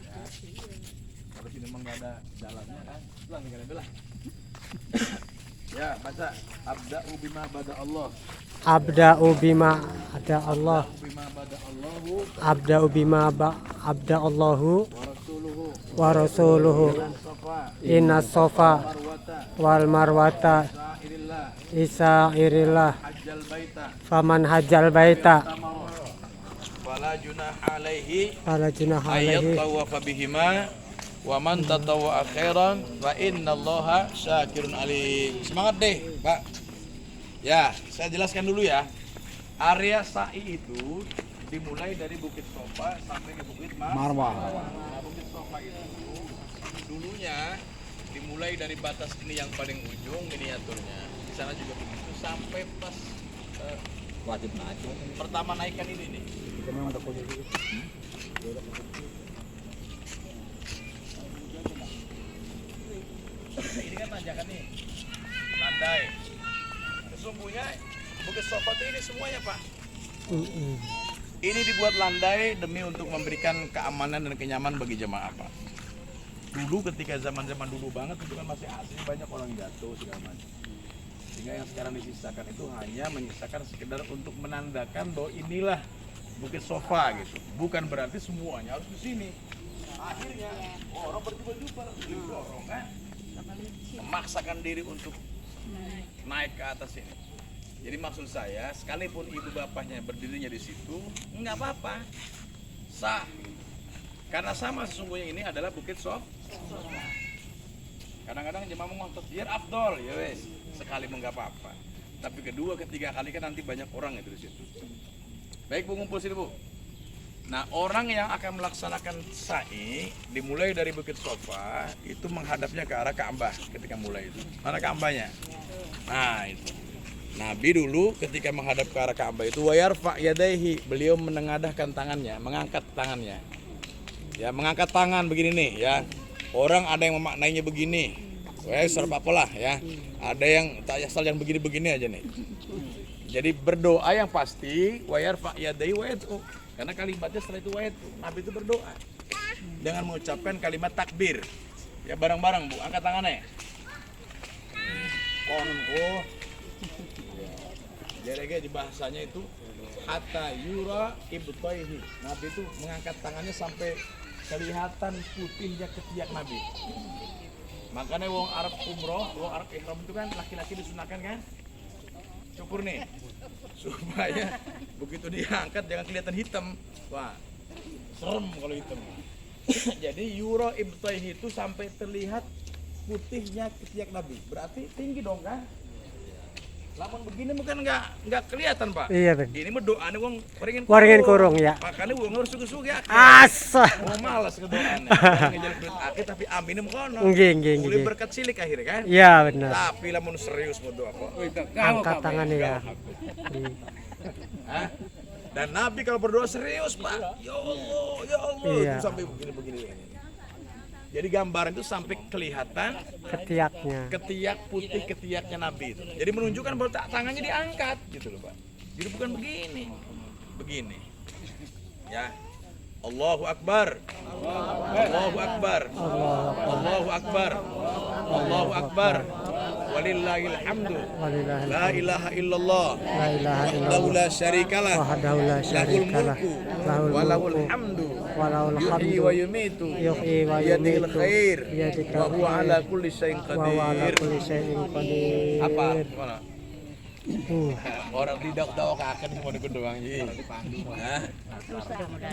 Speaker 1: Ya. Kalau sini memang nggak ada jalannya kan, pulang tinggal belah. Ya baca abda'u bima bada Allah.
Speaker 2: Abda'u bima ada Allah.
Speaker 1: Bima bada Allahu
Speaker 2: Abda'u bima abda Allahu
Speaker 1: wa rasuluhu
Speaker 2: wa rasuluhu.
Speaker 1: sofa
Speaker 2: Inna sofa
Speaker 1: marwata
Speaker 2: wal marwata
Speaker 1: sa'irillah
Speaker 2: isairillah.
Speaker 1: hajjal baita
Speaker 2: Faman hajjal baita
Speaker 1: tamau wala junaha alaihi
Speaker 2: fala junaha
Speaker 1: ayat
Speaker 2: alaihi.
Speaker 1: tawafa bihima wa man tatawwa khairan fa innallaha syakirun alim. Semangat deh, Pak. Ya, saya jelaskan dulu ya. Area sa'i itu dimulai dari Bukit Sofa sampai ke Bukit Marwah. Nah, Bukit Sofa itu dulunya dimulai dari batas ini yang paling ujung miniaturnya. Di sana juga begitu sampai pas
Speaker 4: Wajib naik.
Speaker 1: pertama naikkan ini nih. Ini kan tanjakan nih, landai. Sesungguhnya Bukit Sofa itu ini semuanya Pak. Ini dibuat landai demi untuk memberikan keamanan dan kenyamanan bagi jemaah Pak. Dulu ketika zaman-zaman dulu banget itu kan masih asli, banyak orang jatuh segala macam. Sehingga yang sekarang disisakan itu hanya menyisakan sekedar untuk menandakan bahwa inilah Bukit Sofa gitu. Bukan berarti semuanya harus di sini. Akhirnya orang berjubel-jubel, dorong kan, memaksakan diri untuk naik ke atas ini. Jadi maksud saya, sekalipun ibu bapaknya berdirinya di situ, nggak apa-apa, sah. Karena sama sesungguhnya ini adalah Bukit Sofa. Kadang-kadang jemaah mengontot biar afdol, ya wes, sekali nggak apa-apa. Tapi kedua, ketiga kali kan nanti banyak orang itu di situ. Baik Bu, ngumpul sini Bu. Nah, orang yang akan melaksanakan sa'i dimulai dari Bukit Sofa itu menghadapnya ke arah Ka'bah ketika mulai itu. Mana Ka'bahnya? Nah, itu. Nabi dulu ketika menghadap ke arah Ka'bah itu wayarfa yadaihi, beliau menengadahkan tangannya, mengangkat tangannya. Ya, mengangkat tangan begini nih ya. Orang ada yang memaknainya begini. Serap apalah ya. Ada yang tak asal yang begini-begini aja nih. Jadi berdoa yang pasti wayarfa yadaihi wa yad'u. Karena kalimatnya setelah itu wayat, Nabi itu berdoa dengan mengucapkan kalimat takbir. Ya bareng-bareng Bu, angkat tangannya. Konko. Jadi di bahasanya itu hatta yura ibtaihi. Nabi itu mengangkat tangannya sampai kelihatan putihnya ketiak Nabi. Makanya wong Arab umroh, wong Arab ihram itu kan laki-laki disunahkan kan? Syukur nih. Supaya begitu diangkat jangan kelihatan hitam. Wah, serem kalau hitam. Jadi yura ibtaihi itu sampai terlihat putihnya ketiak Nabi. Berarti tinggi dong kan? Lamun begini bukan nggak kelihatan Pak.
Speaker 2: Iya betul.
Speaker 1: Ini mah doanya wong
Speaker 2: Waringin kurung ya.
Speaker 1: Makanya wong harus suge-suge ya.
Speaker 2: Asa.
Speaker 1: Oh malas ke doanya. Ngejar duit akeh tapi aminem kono.
Speaker 2: Nggih.
Speaker 1: Boleh berkat silik akhirnya kan?
Speaker 2: Iya benar.
Speaker 1: Tapi lamun serius mau doa kok.
Speaker 2: Angkat tangannya ya.
Speaker 1: Hah? Dan Nabi kalau berdoa serius Pak. Ya Allah,
Speaker 2: Iya.
Speaker 1: itu sampai begini-begini. Jadi gambaran itu sampai kelihatan
Speaker 2: Ketiaknya.
Speaker 1: ketiak putih ketiaknya Nabi itu. Jadi menunjukkan bahwa tangannya diangkat gitu loh Pak. Jadi bukan begini. Ya. Allahu Akbar. Allahu Akbar. Allahu Akbar. Allahu Akbar. Walillahil hamdu.
Speaker 2: Walillahil
Speaker 1: La ilaha illallah.
Speaker 2: La ilaha
Speaker 1: Wahdahu
Speaker 2: illallah.
Speaker 1: la syarikalah.
Speaker 2: Wahdahu la
Speaker 1: Lahul
Speaker 2: syarikalah.
Speaker 1: mulku.
Speaker 2: Lahul
Speaker 1: Walahul
Speaker 2: mulku.
Speaker 1: hamdu.
Speaker 2: Walahul
Speaker 1: Yuhyi
Speaker 2: hamdu.
Speaker 1: wa yumitu.
Speaker 2: Yuhyi wa
Speaker 1: Biyadihil
Speaker 2: yumitu.
Speaker 1: khair.
Speaker 2: Biyadikal
Speaker 1: Wa huwa
Speaker 2: khair.
Speaker 1: ala kulli syai'in
Speaker 2: Wa huwa ala
Speaker 1: qadir.
Speaker 2: kulli syai'in qadir.
Speaker 1: Apa? Gimana?
Speaker 2: Uh,
Speaker 1: Orang tidak tahu akan cuma ikut doang. Hah?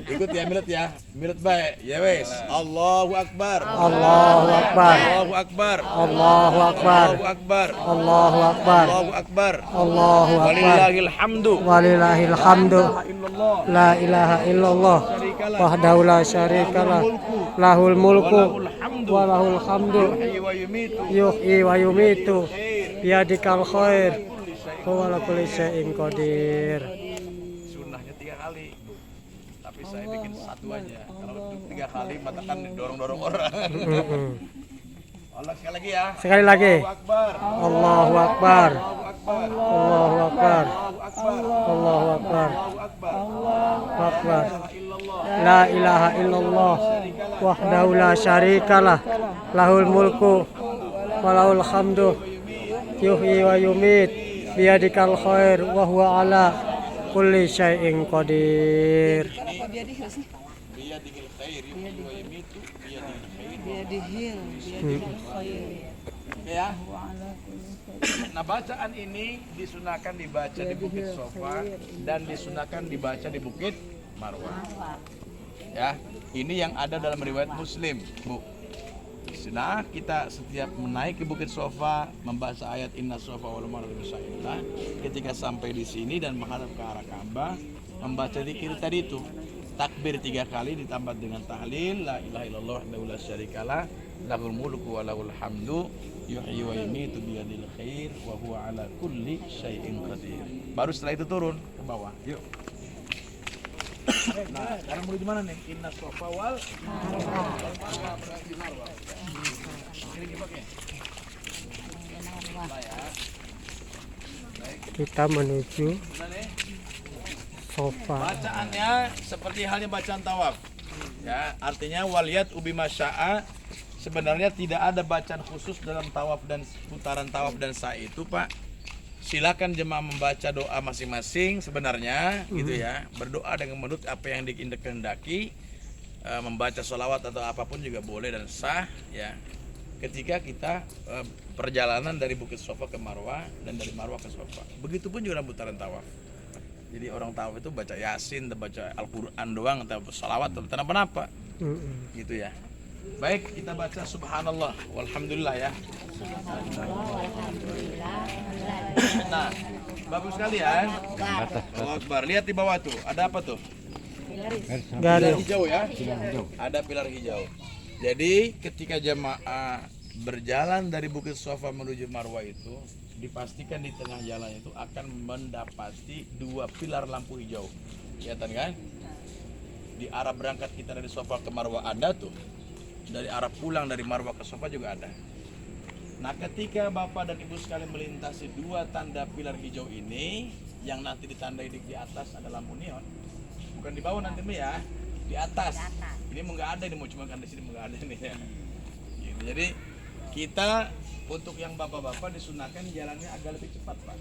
Speaker 1: Ikut ya, milet ya. Milet baik. Ya wes. Allahu Akbar.
Speaker 2: Allahu Akbar.
Speaker 1: Allahu Akbar.
Speaker 2: Allahu Akbar.
Speaker 1: Allahu Akbar.
Speaker 2: Allahu Akbar.
Speaker 1: Allahu Akbar.
Speaker 2: Allahu Akbar.
Speaker 1: Walillahil hamdu.
Speaker 2: Walillahil hamdu.
Speaker 1: Illallah.
Speaker 2: La ilaha illallah. Wahdahu la syarikalah. Lahul mulku. Walahul hamdu.
Speaker 1: Yuhyi wa yumitu.
Speaker 2: Yuhyi wa yumitu. Biyadikal khair. Wa ala kulli syai'in qadir.
Speaker 1: Sunnahnya 3 kali. Tapi saya bikin 1 aja. Kalau 3 kali mata kan didorong-dorong orang. Allah sekali lagi ya.
Speaker 2: Sekali lagi.
Speaker 1: Allahu Akbar.
Speaker 2: Allahu Akbar.
Speaker 1: Allahu Akbar.
Speaker 2: Allahu Akbar.
Speaker 1: Allahu Akbar.
Speaker 2: Akbar. La ilaha illallah. Wahdahu la syarikalah. Lahul mulku. Walahul hamdu. Yuhyi wa yumit. Biyadikal khair. Wa huwa ala kulli syai'in qadir.
Speaker 3: Apa biadihil sih?
Speaker 1: Biyadihil khair. Yuhyi wa yumitu. Biyadihil khair.
Speaker 3: Biadihil khair.
Speaker 1: Ya. Nah, bacaan ini disunahkan dibaca di Bukit Sofa dan disunahkan dibaca di Bukit Marwah. Ya, ini yang ada dalam riwayat Muslim, Bu. Nah, kita setiap menaiki Bukit Sofa membaca ayat Inna Sofa wal Marwah bisyai'illah. Ketika sampai di sini dan menghadap ke arah Ka'bah, membaca zikir tadi itu. Takbir 3 kali ditambah dengan tahlil la ilaha illallah wahdahu la syarikalah lahul mulku wa lahul hamdu yuhyi wa yumitu biyadil khair wa huwa ala kulli syai'in qadir. Baru setelah itu turun ke bawah. Yuk. Nah, sekarang menuju mana nih? Inna Sofa wal Marwah. Ini dipakai.
Speaker 2: Kita menuju
Speaker 1: Mana nih?
Speaker 2: sofa.
Speaker 1: Bacaannya seperti halnya bacaan tawaf. Ya, artinya waliyat ubi masya'a. Sebenarnya tidak ada bacaan khusus dalam tawaf dan putaran tawaf dan sa'i itu, Pak. Silakan jemaah membaca doa masing-masing sebenarnya gitu ya. Berdoa dengan menurut apa yang dikehendaki. Membaca sholawat atau apapun juga boleh dan sah ya. Ketika kita perjalanan dari Bukit Sofa ke Marwah dan dari Marwah ke Sofa. Begitupun juga dalam putaran tawaf. Jadi orang tawaf itu baca Yasin, baca Al-Quran doang, atau salawat, atau apa-apa, gitu ya. Baik, kita baca Subhanallah, walhamdulillah ya. Nah, bagus sekali ya. Allahu Akbar. Lihat di bawah tuh, ada apa tuh? Pilar
Speaker 2: Garis.
Speaker 1: hijau ya. Ada pilar hijau. Jadi ketika jemaah berjalan dari Bukit Sofa menuju Marwah itu, dipastikan di tengah jalan itu akan mendapati 2 pilar lampu hijau. Kelihatan kan? Di arah berangkat kita dari Sofa ke Marwah ada tuh. Dari arah pulang dari Marwah ke Sofa juga ada. Nah, ketika Bapak dan Ibu sekalian melintasi 2 tanda pilar hijau ini, yang nanti ditandai di atas ada lampu neon. Bukan di bawah nanti ya, di atas. Ini enggak ada, ini mau cuma kan di sini enggak ada nih ya. Gitu. Jadi kita untuk yang bapak-bapak disunahkan jalannya agak lebih cepat, Pak.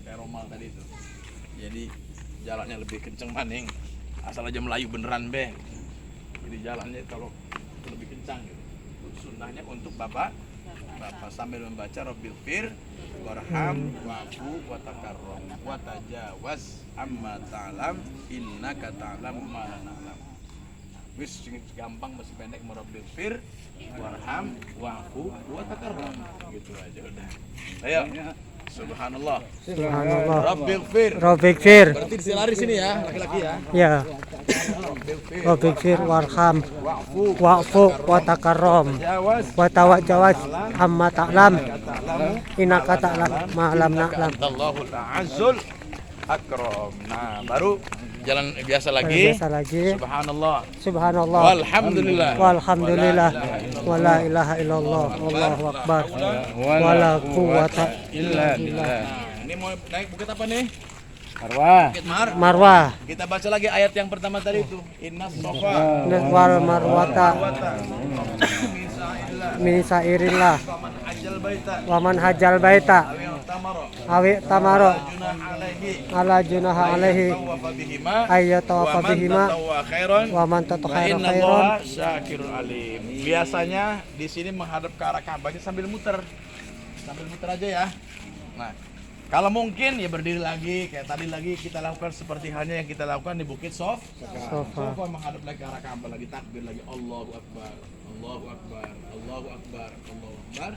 Speaker 1: Kayak Romal tadi itu. Jadi jalannya lebih kenceng maning. Asal aja Melayu beneran, be. Jadi jalannya kalau lebih kencang gitu. Sunnahnya untuk bapak sambil membaca Rabbil fir warham wa'fu wa takarram wa tajawaz amma ta'lam innaka ta'lamu ma la na'lam. Wis gampang masih pendek Rabbil fir warham wa'fu wa takarram gitu aja udah. Ayo. Subhanallah.
Speaker 2: Subhanallah.
Speaker 1: Rabbil fir.
Speaker 2: Rabbik fir.
Speaker 1: Berarti diselari sini ya, laki-laki ya.
Speaker 2: Ya.
Speaker 1: Rabbil fir.
Speaker 2: Rabbik fir warham
Speaker 1: Wa'fu
Speaker 2: wa'fu wa takarram
Speaker 1: tajawaz
Speaker 2: wa tawajjawaz amma ta'lam
Speaker 1: ta'lamu
Speaker 2: innaka ta'lam ma lam na'lam.
Speaker 1: Allahu ta'azzul akram. Nah, baru jalan biasa lagi.
Speaker 2: Biasa lagi.
Speaker 1: Subhanallah.
Speaker 2: Subhanallah.
Speaker 1: Walhamdulillah.
Speaker 2: Walhamdulillah. Wala ilaha illallah. Wallahu akbar. Wala quwwata illa billah.
Speaker 1: Nah, ini mau naik bukit apa nih? Marwah.
Speaker 2: Marwah.
Speaker 1: Kita baca lagi ayat yang pertama tadi itu. Innas sofa
Speaker 2: Wal marwata
Speaker 1: min sa'illah
Speaker 2: min sa'irillah
Speaker 1: faman hajjal baita
Speaker 2: waman hajjal baita
Speaker 1: awil tamara
Speaker 2: awi tamaro
Speaker 1: junah alaihi
Speaker 2: ala junaha alaihi
Speaker 1: tawafa bihima
Speaker 2: ayyatawafa bihima
Speaker 1: tatawwa khairan
Speaker 2: waman tatu
Speaker 1: wa
Speaker 2: khairan
Speaker 1: inna
Speaker 2: khairan.
Speaker 1: Allaha syakirun alim. Biasanya di sini menghadap ke arah Ka'bahnya sambil muter. Sambil muter aja ya. Nah, kalau mungkin ya berdiri lagi kayak tadi lagi kita lakukan seperti halnya yang kita lakukan di Bukit Sofa. Sofa menghadap lagi ke arah Ka'bah lagi takbir lagi Allahu Akbar. Allahu Akbar. Allahu Akbar. Allahu Akbar.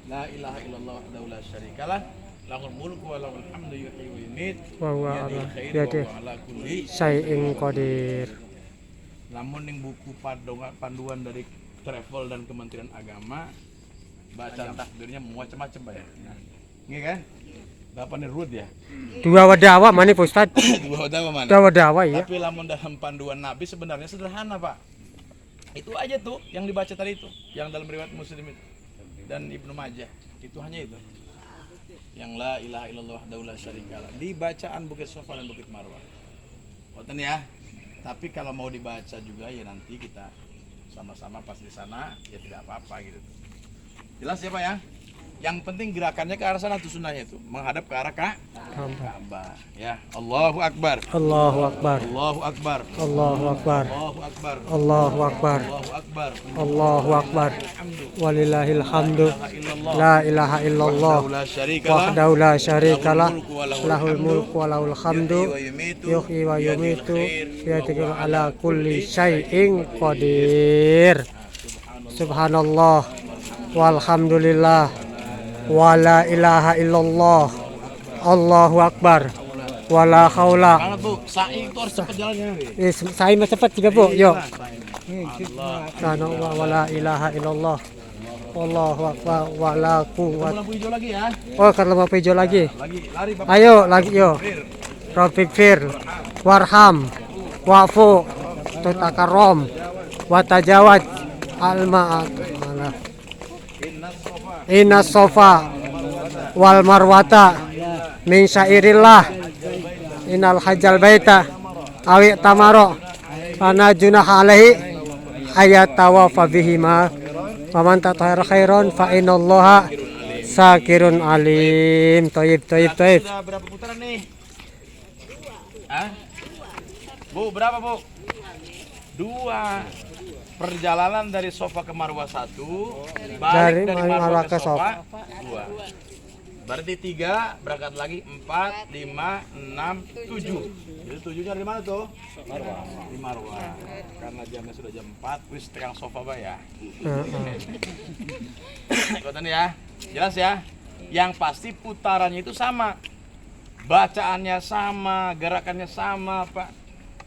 Speaker 1: La ilaha illallah wahdahu la syarikalah. Lahul mulku wa lahul hamdu yuhyi wa yumiit.
Speaker 2: Wa huwa
Speaker 1: Biyadihil
Speaker 2: ala
Speaker 1: khairu wa
Speaker 2: biyadihi
Speaker 1: huwa ala kulli
Speaker 2: syai'in qadir.
Speaker 1: namun yang buku panduan dari travel dan Kementerian Agama bacaan takbirnya macam-macam Pak ya. Iya kan? Bapak nirud ya.
Speaker 2: Dua wadawa mana Pak Ustad?
Speaker 1: Dua utama mana?
Speaker 2: Dua wadawa ya.
Speaker 1: Tapi lamun dalam panduan Nabi sebenarnya sederhana Pak. Itu aja tuh yang dibaca tadi itu, yang dalam riwayat Muslim itu dan Ibnu Majah. Itu hanya itu. Yang la ilaha illallah wahdahu la syarikalah di bacaan Bukit Sofa dan Bukit Marwah. Boten ya. Tapi kalau mau dibaca juga ya nanti kita sama-sama pas di sana ya tidak apa-apa gitu. Jelas ya Pak ya? Yang penting gerakannya ke arah sana tuh sunnahnya itu menghadap ke arah Ka'bah ya. Allahu Akbar.
Speaker 2: Allahu Akbar.
Speaker 1: Allahu Akbar.
Speaker 2: Allahu Akbar.
Speaker 1: Allahu Akbar.
Speaker 2: Allahu Akbar.
Speaker 1: Allahu Akbar.
Speaker 2: Allahu Akbar.
Speaker 1: Alhamdu.
Speaker 2: Walillahil hamdu.
Speaker 1: Illallah.
Speaker 2: La ilaha illallah.
Speaker 1: La syarikalah.
Speaker 2: Wahdahu la syarikalah. Lahul
Speaker 1: Lahul
Speaker 2: mulku wa lahul hamdu. Yuhyi wa yumitu. Biyadihi ala kulli syai'in qadir. Subhanallah. Walhamdulillah. Wa la ilaha illallah. Allahu Akbar. Wa la haula.
Speaker 1: Banget Bu, sa'i itu harus cepat jalannya.
Speaker 2: Saya mah cepat juga Bu. Yuk.
Speaker 1: Allah.
Speaker 2: Subhanallah wa la ilaha illallah. Allahu Akbar wa la quwwata.
Speaker 1: Lampu hijau lagi ya.
Speaker 2: Oh, kalau mau hijau lagi.
Speaker 1: Lagi lari Bapak.
Speaker 2: Ayo lagi yo. Rabbik fir warham wa'fu tutakarom wa tajawaz alma Inna sofa wal marwata min syairillah innal hajjal baita awi tamaro ana junah alaihi ayat tawafa bihima faman tatahara khairan fa innallaha sakirun alim. Toib.
Speaker 1: Sudah berapa putaran nih? Hah? Bu, berapa Bu? 2. Perjalanan dari Sofa ke Marwah 1, balik dari Marwah ke Sofa 2. Berarti 3, berangkat lagi 4, 5, 6, 7. Jadi 7-nya dari mana tuh? Marwah. Di Marwah. Karena jamnya sudah jam 4, wis tekan Sofa Pak ya. Ikutan ya. Jelas ya? Yang pasti putarannya itu sama. Bacaannya sama, gerakannya sama, Pak.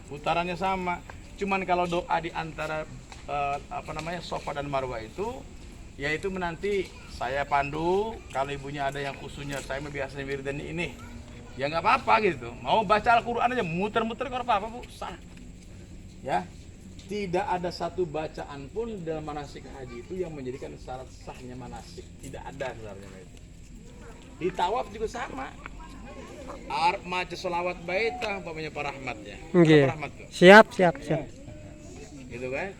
Speaker 1: Putarannya sama. Cuman kalau doa di antara Sofa dan Marwah itu yaitu menanti saya pandu, kalau ibunya ada yang khususnya saya biasanya wiridan ini. Ya nggak apa-apa gitu. Mau baca Al-Qur'an aja muter-muter nggak apa-apa, Bu. Sah. Ya. Tidak ada satu bacaan pun dalam manasik haji itu yang menjadikan syarat sahnya manasik. Tidak ada sebenarnya itu. Di tawaf juga sama. Arab maca selawat baitah umpamanya Pak Rahmat ya.
Speaker 2: Nggih.
Speaker 1: Pak Rahmat tuh.
Speaker 2: Siap.
Speaker 1: Gitu kan?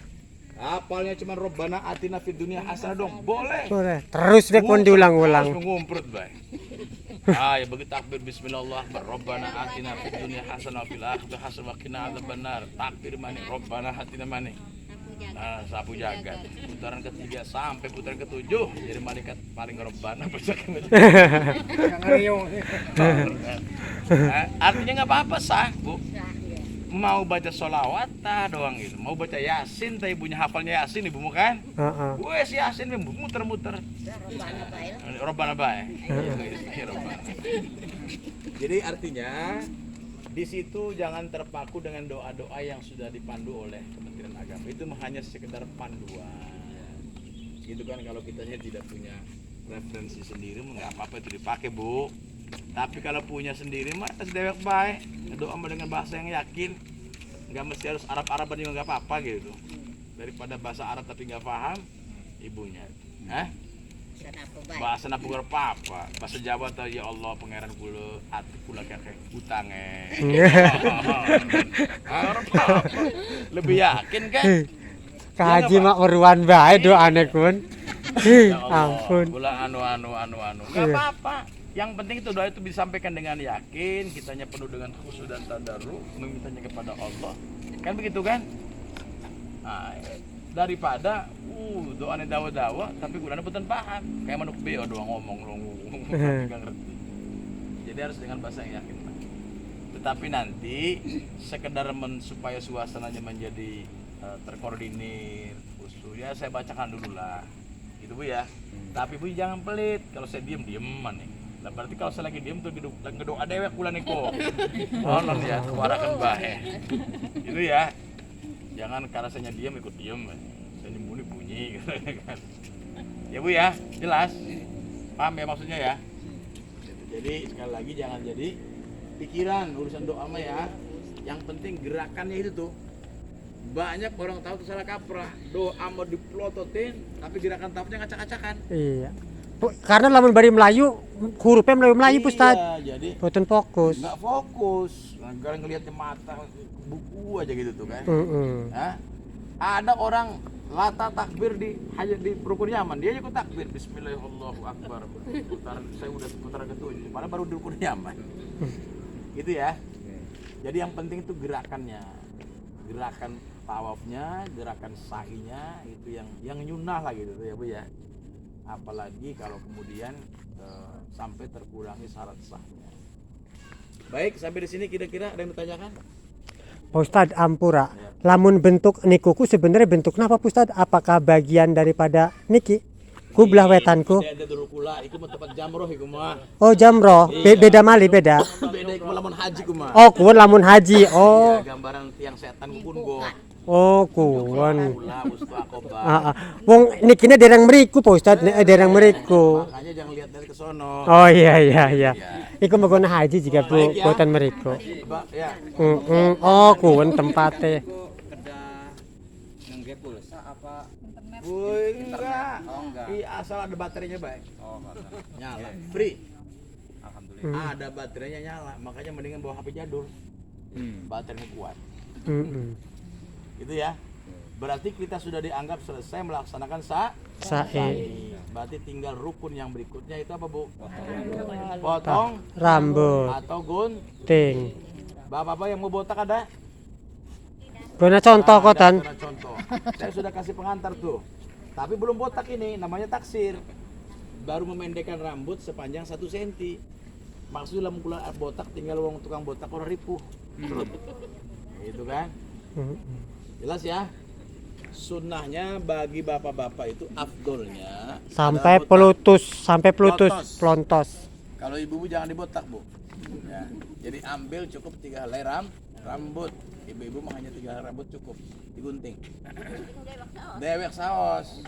Speaker 1: Apalnya cuma Robbana atina fid dunya hasanah dong. Boleh.
Speaker 2: Terus deh pun diulang-ulang.
Speaker 1: Ngumprut bae. Ya begitu takbir bismillah Robbana atina fid dunya hasanah fil akhirati hasanah wa qina adzabannar. Takbir mani Robbana atina mani. Nah, sapu jagat. Putaran ketiga sampai putaran ketujuh jadi malaikat paling Robbana berjaga. Artinya nggak apa-apa sah, Bu. Mau baca sholawat doang gitu, mau baca yasin, tapi ibunya hafalnya yasin ibumu kan? Gue si yasin muter-muter. Robbana bae. Jadi artinya di situ jangan terpaku dengan doa-doa yang sudah dipandu oleh Kementerian Agama. Itu hanya sekedar panduan. Gitu kan kalau kita tidak punya referensi sendiri nggak apa-apa itu dipakai, Bu. Tapi kalau punya sendiri mah sedewek baik. Doa dengan bahasa yang yakin. Nggak mesti harus Arab-Araban juga nggak apa-apa gitu. Daripada bahasa Arab tapi nggak paham ibunya. Bahasa apa apa? Bahasa Jawa tuh ya Allah pangeran kula ati kula kakek utange. Apa? Lebih yakin kan?
Speaker 2: Kaji mak meruan bae doane kun.
Speaker 1: Ya Allah,
Speaker 2: Ampun.
Speaker 1: Kula anu. Enggak
Speaker 2: Iya.
Speaker 1: apa-apa. Yang penting itu doa itu disampaikan dengan yakin, kitanya penuh dengan khusyuk dan tadarruk, memintanya kepada Allah. Kan begitu kan? Nah, daripada doanya dawa-dawa tapi gulana bukan paham. Kayak manuk beo doang ngomong enggak ngerti. Jadi harus dengan bahasa yang yakin. Pak. Tetapi nanti sekedar supaya suasananya menjadi terkoordinir, khusyuk ya saya bacakan dulu lah. Gitu Bu ya. Tapi Bu jangan pelit. Kalau saya dieman nih. Nah, berarti kalau saya lagi diem tuh ngedoa dewek kula niko. Mohon ya, suarakan bae. Gitu ya. Jangan karena saya diem ikut diem. Saya nyembunyi bunyi gitu kan. Ya Bu ya, jelas. Paham ya maksudnya ya? Jadi sekali lagi jangan jadi pikiran urusan doa mah ya. Yang penting gerakannya itu tuh. Banyak orang tahu itu salah kaprah. Doa mau diplototin tapi gerakan tafnya ngacak-acakan.
Speaker 2: Iya. Karena lamun bari Melayu, hurufnya Melayu Ustaz.
Speaker 1: Iya, jadi
Speaker 2: Boten fokus.
Speaker 1: nggak fokus. Nah, kalau ngelihatnya mata buku aja gitu tuh kan. Hah? Ada orang lata takbir di rukun nyaman, dia ikut takbir Bismillahirrahmanirrahim. Saya udah seputar ketujuh, padahal baru di rukun nyaman. Gitu ya. Jadi yang penting itu gerakannya, gerakan tawafnya, gerakan sa'inya itu yang nyunah lah gitu ya Bu ya. Apalagi kalau kemudian sampai terkurangi syarat sahnya. Baik, sampai di sini kira-kira ada yang ditanyakan?
Speaker 2: Pak Ustadz Ampura, lamun bentuk nikuku sebenarnya bentuk apa Pak Ustadz? Apakah bagian daripada niki? Ku belah wetanku.
Speaker 1: Ada dulu kula, iku mah tempat jamroh iku mah.
Speaker 2: Oh jamroh, beda mali beda.
Speaker 1: Beda iku lamun haji ku mah.
Speaker 2: Oh kuon lamun haji. Oh,
Speaker 1: Ya, gambaran tiang setan ku pun go.
Speaker 2: oh kuon.
Speaker 1: Kula ustu akoba.
Speaker 2: Wong nikine dereng mriku Pak Ustadz, dereng mriku.
Speaker 1: Makanya jangan lihat dari ke sono.
Speaker 2: Oh iya. Iku megona haji jika Bu,
Speaker 1: Baik, ya.
Speaker 2: boten mriku.
Speaker 1: Ya.
Speaker 2: Oh kuon tempatnya.
Speaker 4: Itu kedah ngge pulsa apa?
Speaker 1: Woi, enggak.
Speaker 4: Oh, enggak.
Speaker 1: Iya, asal ada baterainya baik.
Speaker 4: Oh, enggak.
Speaker 1: Nyala. Free.
Speaker 4: Alhamdulillah.
Speaker 1: Ada baterainya nyala, makanya mendingan bawa HP jadul. Baterainya kuat. Gitu ya. Berarti kita sudah dianggap selesai melaksanakan
Speaker 2: Sa'i.
Speaker 1: Berarti tinggal rukun yang berikutnya itu apa Bu? Potong
Speaker 2: Rambut,
Speaker 1: atau gun.
Speaker 2: ting.
Speaker 1: Bapak-bapak yang mau botak ada?
Speaker 2: Guna contoh kotan.
Speaker 1: Ada contoh. Saya sudah kasih pengantar tuh. Tapi belum botak ini, namanya taksir. Baru memendekkan rambut sepanjang 1 cm. Maksudnya lamun kula botak tinggal wong tukang botak orang ripuh. Gitu kan? Jelas ya? Sunnahnya bagi bapak-bapak itu afdolnya
Speaker 2: Sampai
Speaker 1: adalah botak.
Speaker 2: sampai pelutus,
Speaker 1: Pelontos.
Speaker 2: pelontos.
Speaker 1: Kalau ibu-ibu jangan dibotak Bu ya. Jadi ambil cukup 3 helai rambut. Ibu-ibu mah hanya 3 helai rambut cukup. Digunting. Dewek saos.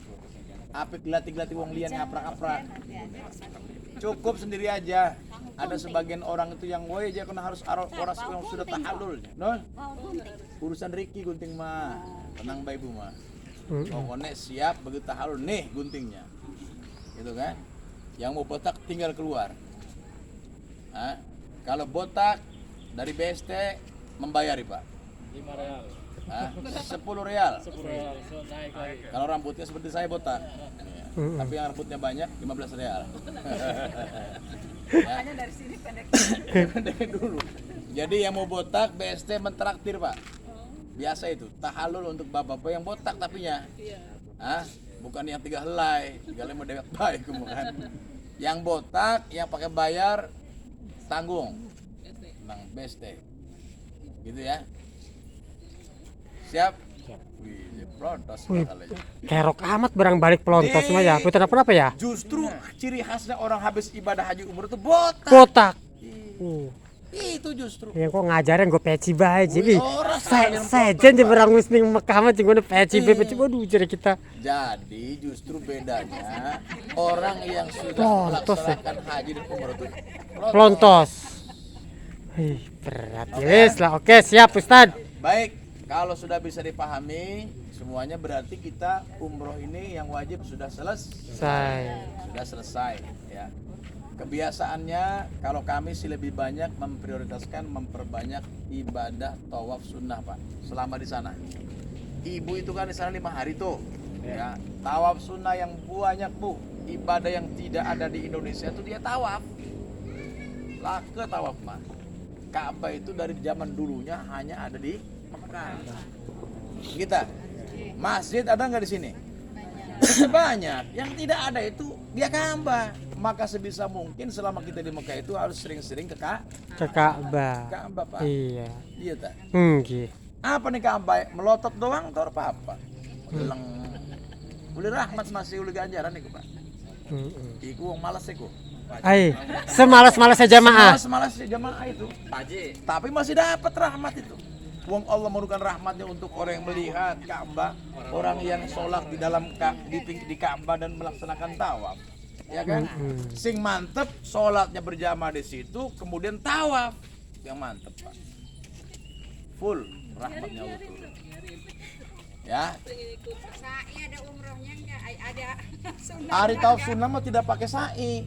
Speaker 1: Apik gelati-gelati wong lian ngaprak-aprak. Cukup sendiri aja. Ada sebagian orang itu yang woi aja kena harus orang yang sudah tahallul. Non. Urusan Riki gunting mah. Tenang Mbak Ibu mah. Pokoknya siap begitu tahallul nih guntingnya. Gitu kan? Yang mau botak tinggal keluar. Nah, kalau botak dari BST membayar Pak.
Speaker 5: 5 real.
Speaker 1: 10 real.
Speaker 5: 10 real. So, naik lagi.
Speaker 1: Kalau rambutnya seperti saya botak. Ya. Tapi yang rambutnya banyak 15 real.
Speaker 3: Makanya dari sini pendek.
Speaker 1: Pendek dulu. Jadi yang mau botak BST mentraktir Pak. Biasa itu tahallul untuk bapak-bapak yang botak tapinya. Hah? Bukan yang 3 helai, 3 helai mau dewek baik kemudian. Yang botak yang pakai bayar tanggung. Nang BST. Gitu ya. Siap? Wih, protos sekali.
Speaker 2: Kerok amat barang balik pelontos mah ya. Putar apa ya?
Speaker 1: Justru ciri khasnya orang habis ibadah haji umroh itu botak.
Speaker 2: Botak.
Speaker 1: Itu justru.
Speaker 2: Ya kok ngajarin gue peci bae jadi.
Speaker 1: orang
Speaker 2: Saya aja barang wis ning Mekah mah cing peci waduh jadi kita.
Speaker 1: Jadi justru bedanya orang yang sudah
Speaker 2: Pelontos, ya?
Speaker 1: melaksanakan haji dan umroh itu
Speaker 2: Pelontos. Berat ya wis lah. Oke, siap Ustaz.
Speaker 1: Baik, Kalau sudah bisa dipahami semuanya, berarti kita umroh ini yang wajib sudah sudah selesai ya. Kebiasaannya kalau kami sih lebih banyak memprioritaskan memperbanyak ibadah tawaf sunnah Pak selama di sana. Ibu itu kan di sana 5 hari tuh ya. Tawaf sunnah yang banyak Bu, ibadah yang tidak ada di Indonesia itu dia tawaf. Laka tawaf mah. Ka'bah itu dari zaman dulunya hanya ada di Mekah. Kita masjid ada nggak di sini? Banyak. Yang tidak ada itu dia Ka'bah. Maka sebisa mungkin selama kita di Mekah itu harus sering-sering ke
Speaker 2: Ka'bah.
Speaker 1: Ka'bah Pak.
Speaker 2: Iya.
Speaker 1: Iya tak?
Speaker 2: Nggih.
Speaker 1: Apa nih Ka'bah? Melotot doang atau apa? Ulang. Uli rahmat masih uli ganjaran nih Pak. Iku wong malas iku.
Speaker 2: Ai, semalas-malasnya jamaah.
Speaker 1: Semalas jamaah itu.
Speaker 4: Haji.
Speaker 1: Tapi masih dapat rahmat itu. Wong Allah menurunkan rahmatnya untuk orang yang melihat Ka'bah, orang yang sholat di dalam di Ka'bah dan melaksanakan tawaf. Ya kan? Sing mantep sholatnya berjamaah di situ, kemudian tawaf. Yang mantep Pak. Full rahmatnya Allah. Ya.
Speaker 3: Sa'i ada umrohnya enggak? Ada sunnah.
Speaker 1: Hari tawaf sunnah mah tidak pakai sa'i.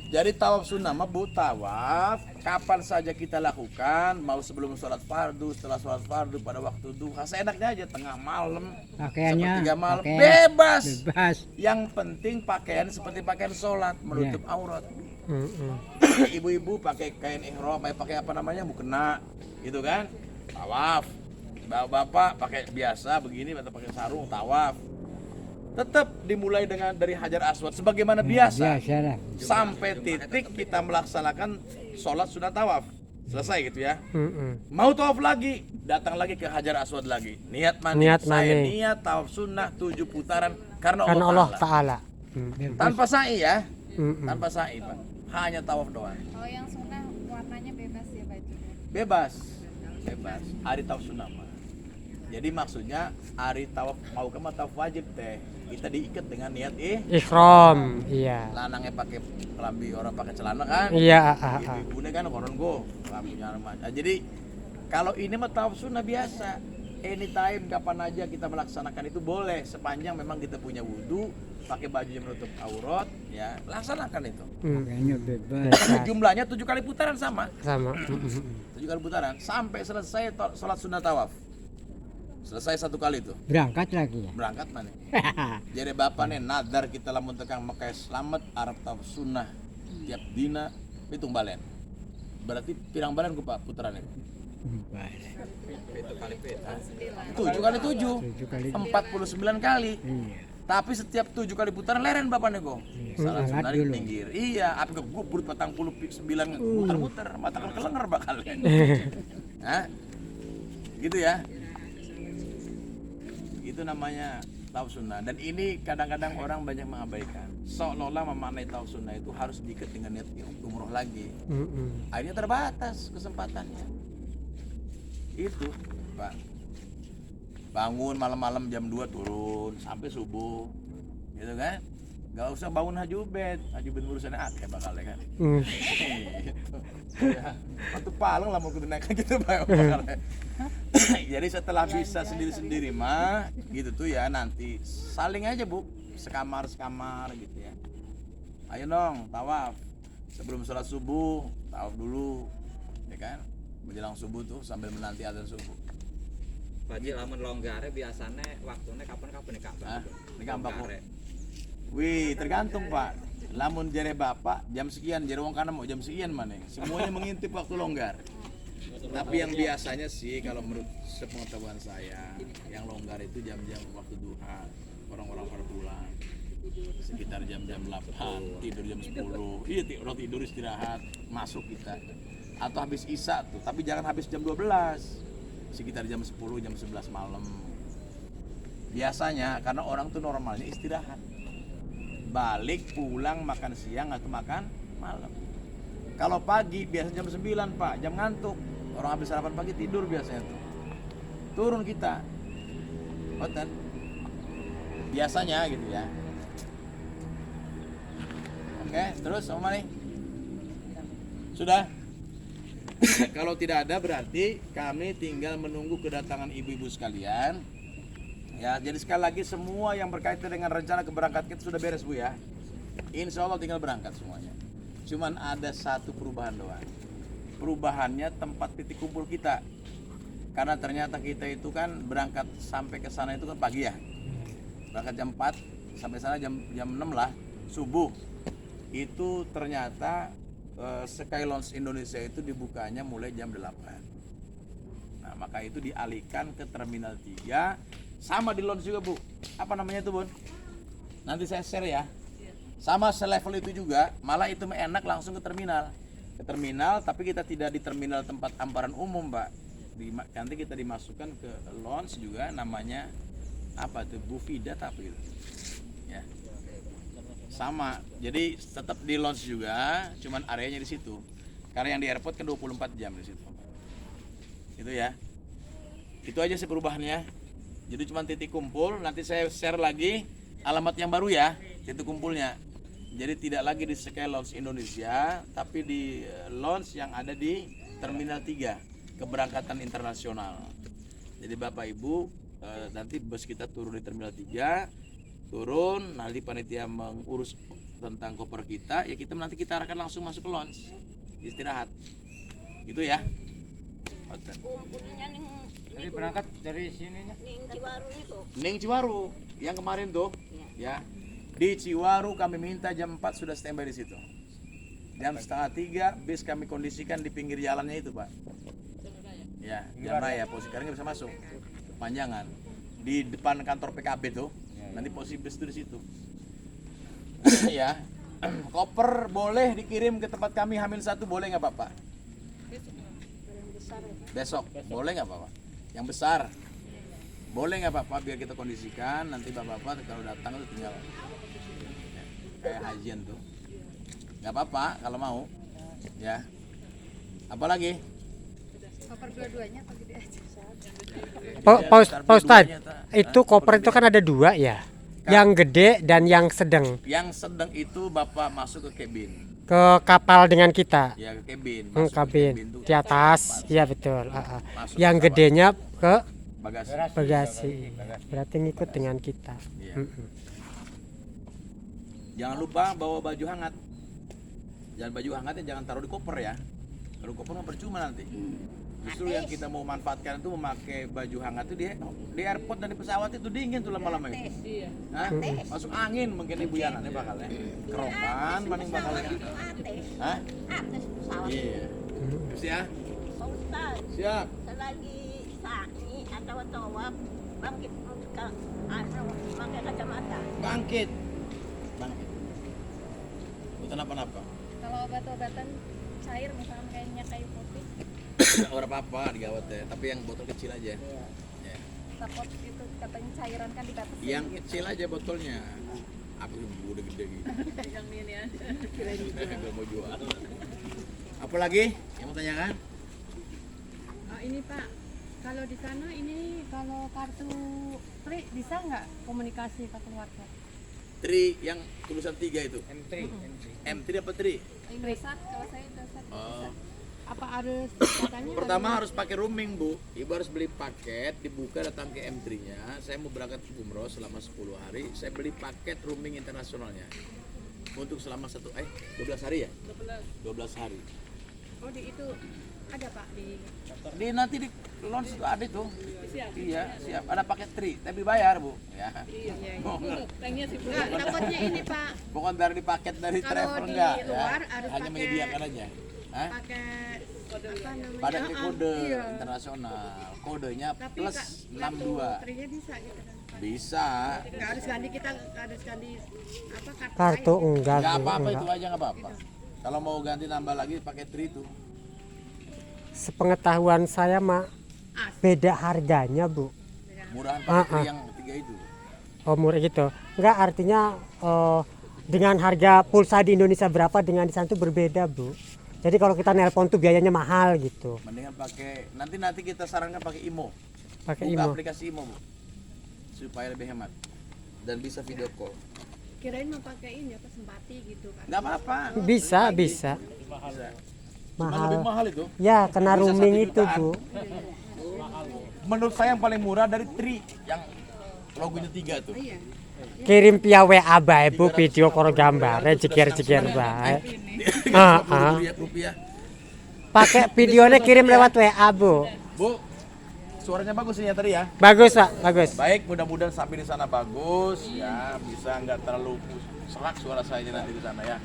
Speaker 1: Jadi tawaf sunnah mah Bu, tawaf kapan saja kita lakukan, mau sebelum sholat fardu, setelah sholat fardu, pada waktu duha, seenaknya aja, tengah malam, sepertiga malam, bebas. Yang penting pakaian seperti pakaian sholat, menutup aurat. Ibu-ibu pakai kain ihram, pakai apa namanya, mukena, gitu kan, tawaf. Bapak pakai biasa begini atau pakai sarung, tawaf. Tetap dimulai dari Hajar Aswad sebagaimana biasa sampai titik kita melaksanakan sholat sunnah tawaf selesai gitu ya. Mau tawaf lagi, datang lagi ke Hajar Aswad lagi, niat saya niat tawaf sunnah 7 putaran karena Allah Ta'ala. Tanpa sa'i ya, tanpa sa'i Pak, hanya tawaf doang.
Speaker 3: Oh yang sunnah warnanya bebas ya bajunya?
Speaker 1: Bebas hari tawaf sunnah Pak. Jadi maksudnya hari tawaf mau ke tawaf wajib teh, kita diikat dengan niat
Speaker 2: ihram. Iya.
Speaker 1: Lanangnya pakai kelambi, orang pakai celana kan?
Speaker 2: Iya.
Speaker 1: Ibu-ibunya kan koron go kelambinya remaja. Jadi kalau ini mah tawaf sunnah biasa, anytime kapan aja kita melaksanakan itu boleh, sepanjang memang kita punya wudu, pakai baju yang menutup aurat, ya laksanakan itu.
Speaker 2: Makanya bebas.
Speaker 1: Jumlahnya 7 kali putaran sama. 7 kali putaran sampai selesai sholat sunnah tawaf. Selesai 1 kali itu.
Speaker 2: Berangkat lagi ya?
Speaker 1: Berangkat mana? Jadi bapak nih nadar kita lamun tekang Mekah selamat Arab tawaf sunnah tiap dina hitung balen. Berarti pirang balen ku Pak putaran itu? 7 kali 7. 49 kali. Iya. Tapi setiap 7 kali putaran leren bapak nih kok. Salah dari pinggir. Iya, apa ke gua burut 49 muter-muter, matakan kelenger bakal. Hah? Gitu ya. Itu namanya tawaf sunnah, dan ini kadang-kadang orang banyak mengabaikan, seolah-olah memaknai tawaf sunnah itu harus diikat dengan niat umroh lagi. Akhirnya terbatas kesempatannya. Itu Pak, bangun malam-malam jam 2 turun sampai subuh gitu kan, gak usah bangun Haji Ubed urusannya kayak bakal ya kan. Waktu paling lah mau kita naik gitu Pak. Jadi setelah bisa sendiri-sendiri mah gitu tuh ya, nanti saling aja Bu, sekamar gitu ya. Ayo dong tawaf sebelum sholat subuh, tawaf dulu ya kan, menjelang subuh tuh sambil menanti azan subuh.
Speaker 4: Pak Ji, lamun longgare biasanya waktunya kapan nih Kak?
Speaker 1: Ini gampang kok. Wih, tergantung Pak. Lamun jare bapak jam sekian, jare wong kana mau jam sekian mana? Semuanya mengintip waktu longgar. Tapi yang biasanya sih kalau menurut sepengetahuan saya, yang longgar itu jam-jam waktu duha, orang-orang pada pulang. Sekitar jam-jam 8, tidur jam 10. Iya, orang tidur istirahat, masuk kita. Atau habis isya tuh, tapi jangan habis jam 12. Sekitar jam 10, jam 11 malam. Biasanya karena orang tuh normalnya istirahat. Balik pulang makan siang atau makan malam. Kalau pagi biasa jam 9 Pak, jam ngantuk. Orang habis sarapan pagi tidur biasanya tuh. Turun kita. Hotel. Biasanya gitu ya. Oke, terus sama nih. Sudah? Kalau tidak ada berarti kami tinggal menunggu kedatangan ibu-ibu sekalian. Ya, jadi sekali lagi semua yang berkaitan dengan rencana keberangkatan kita sudah beres Bu ya. Insya Allah tinggal berangkat semuanya. Cuman ada satu perubahan doang. Perubahannya tempat titik kumpul kita. Karena ternyata kita itu kan berangkat sampai ke sana itu kan pagi ya. Berangkat jam 4 sampai sana jam 6 lah subuh. Itu ternyata Sky Lounge Indonesia itu dibukanya mulai jam 8. Nah, maka itu dialihkan ke Terminal 3. Sama di lounge juga Bu. Apa namanya itu Bun? Nanti saya share ya. Sama selevel itu juga, malah itu enak langsung ke terminal. Ke terminal, tapi kita tidak di terminal tempat amparan umum Pak. Nanti kita dimasukkan ke lounge juga, namanya apa tuh? Bufida apa gitu. Ya. Sama, jadi tetap di lounge juga, cuman areanya di situ. Karena yang di airport kan 24 jam di situ. Itu ya. Itu aja sih perubahannya. Jadi cuma titik kumpul, nanti saya share lagi alamat yang baru ya, titik kumpulnya. Jadi tidak lagi di Sky Lounge Indonesia, tapi di lounge yang ada di Terminal 3, keberangkatan internasional. Jadi Bapak Ibu, nanti bus kita turun di Terminal 3, turun, nanti panitia mengurus tentang koper kita, ya nanti kita akan langsung masuk ke lounge, istirahat. Gitu ya.
Speaker 4: Jadi berangkat dari sininya.
Speaker 1: Ning Ciwaru yang kemarin tuh, ya. Di Ciwaru kami minta jam 4 sudah standby di situ. Jam setengah 3 bis kami kondisikan di pinggir jalannya itu Pak. Ya, jalan raya. Posisi karena nggak bisa masuk. Panjangan di depan kantor PKB tuh. Nanti posisi bis itu di situ. Ya. Koper boleh dikirim ke tempat kami H-1 boleh nggak Bapak? Besok boleh nggak Bapak? Yang besar boleh nggak Bapak biar kita kondisikan nanti Bapak kalau datang itu tinggal ya, kayak hajian tuh nggak apa-apa kalau mau ya. Apalagi
Speaker 6: Koper dua-duanya apa gede aja?
Speaker 2: Pak Ustadz, itu koper itu kan ada 2 ya, yang gede dan yang sedang.
Speaker 1: Yang sedang itu Bapak masuk ke cabin,
Speaker 2: Ke kapal dengan kita.
Speaker 1: ya ke cabin,
Speaker 2: Kabin
Speaker 1: masuk ke cabin tuh,
Speaker 2: di atas, iya betul.
Speaker 1: Masuk
Speaker 2: Yang
Speaker 1: ke
Speaker 2: gedenya ke
Speaker 1: bagasi.
Speaker 2: bagasi, berarti ngikut dengan kita.
Speaker 1: Iya. Jangan lupa bawa baju hangat. Jangan baju hangatnya jangan taruh di koper ya. Kalau koper mah percuma nanti. Justru yang kita mau manfaatkan itu memakai baju hangat itu di airport dan di pesawat itu dingin tuh lama-lama itu. Hah? Masuk angin mungkin Ibu Yana nih bakalnya. Kerokan maning bakalnya. Hah? Iya. Terus ya?
Speaker 7: Pak Ustaz,
Speaker 1: Siap.
Speaker 7: selagi sa'i atau tawaf bangkit ke pakai kacamata.
Speaker 1: Bangkit. Bangkit. Bukan apa-apa.
Speaker 6: Kalau obat-obatan cair misalnya kayak minyak kayu putih,
Speaker 1: Orang apa-apa digawat ya, tapi yang botol kecil aja. Ya.
Speaker 6: takut itu katanya cairan kan dibatasin.
Speaker 1: Yang kecil aja botolnya. Aku udah gede gitu.
Speaker 6: Yang ini aja.
Speaker 1: Gak mau jual. Apalagi yang mau tanyakan?
Speaker 8: Ini Pak, kalau di sana ini kalau kartu Pri bisa nggak komunikasi ke keluarga?
Speaker 1: Tri yang tulisan 3 itu.
Speaker 4: M3.
Speaker 1: M3 apa Tri?
Speaker 6: Indosat, kalau saya Indosat.
Speaker 1: Oh.
Speaker 8: Apa harus katanya
Speaker 1: Pertama harus pakai roaming Bu. Ibu harus beli paket, dibuka datang ke M3-nya. Saya mau berangkat umroh selama 10 hari. Saya beli paket roaming internasionalnya. Untuk selama 12 hari ya? 12 hari.
Speaker 8: Oh di itu ada Pak di
Speaker 1: Nanti di launch itu ada tuh. Iya, siap. Ada paket Tri, tapi bayar Bu. Ya.
Speaker 8: Nggak, takutnya ini Pak
Speaker 1: Bukan dari paket dari
Speaker 8: Kalau
Speaker 1: travel
Speaker 8: di
Speaker 1: enggak
Speaker 8: luar
Speaker 1: ya.
Speaker 8: harus
Speaker 1: Hanya
Speaker 8: pakai-
Speaker 1: menyediakan aja. Hah?
Speaker 8: pakai apa namanya?
Speaker 1: Pada kode
Speaker 8: Iya.
Speaker 1: internasional. Kodenya
Speaker 8: Tapi
Speaker 1: plus
Speaker 8: Kak,
Speaker 1: 62.
Speaker 8: kartu Trinya bisa gitu kan Pak?
Speaker 1: Bisa.
Speaker 8: Nggak harus ganti kita harus ganti apa
Speaker 2: Kartu
Speaker 8: lain, gitu.
Speaker 2: enggak,
Speaker 1: Enggak
Speaker 2: Bu,
Speaker 1: apa-apa itu
Speaker 2: enggak.
Speaker 1: aja enggak apa-apa. Kalau mau ganti nambah lagi pakai Tri itu.
Speaker 2: Sepengetahuan saya mah beda harganya Bu.
Speaker 1: Murahan pakai Tri yang 3 itu.
Speaker 2: Oh murah gitu. Enggak, artinya dengan harga pulsa di Indonesia berapa dengan di sana tuh berbeda Bu. Jadi kalau kita nelpon tuh biayanya mahal gitu.
Speaker 1: Mendingan pakai nanti kita sarankan pakai IMO.
Speaker 2: Pakai
Speaker 1: Buka
Speaker 2: IMO.
Speaker 1: aplikasi IMO Bu. Supaya lebih hemat dan bisa video call.
Speaker 8: Kirain mau pakai ini apa Sempati gitu kan.
Speaker 1: Enggak apa-apa.
Speaker 2: Bisa, bisa.
Speaker 1: Bisa. Cuma lebih mahal itu.
Speaker 2: Ya, kena
Speaker 1: Bisa
Speaker 2: roaming
Speaker 1: 1
Speaker 2: itu,
Speaker 1: jutaan.
Speaker 2: Bu.
Speaker 1: Menurut saya yang paling murah dari Tri yang logonya 3 tuh.
Speaker 2: Kirim via WA bae, Bu, video karo gambarnya jeger-jeger bae.
Speaker 1: Rupiah.
Speaker 2: Pakai videonya kirim lewat WA, Bu.
Speaker 1: Bu, suaranya bagus ini ya tadi ya.
Speaker 2: Bagus, Pak, bagus.
Speaker 1: Baik, mudah-mudahan sampai di sana bagus ya, bisa nggak terlalu serak suara saya nanti di sana ya.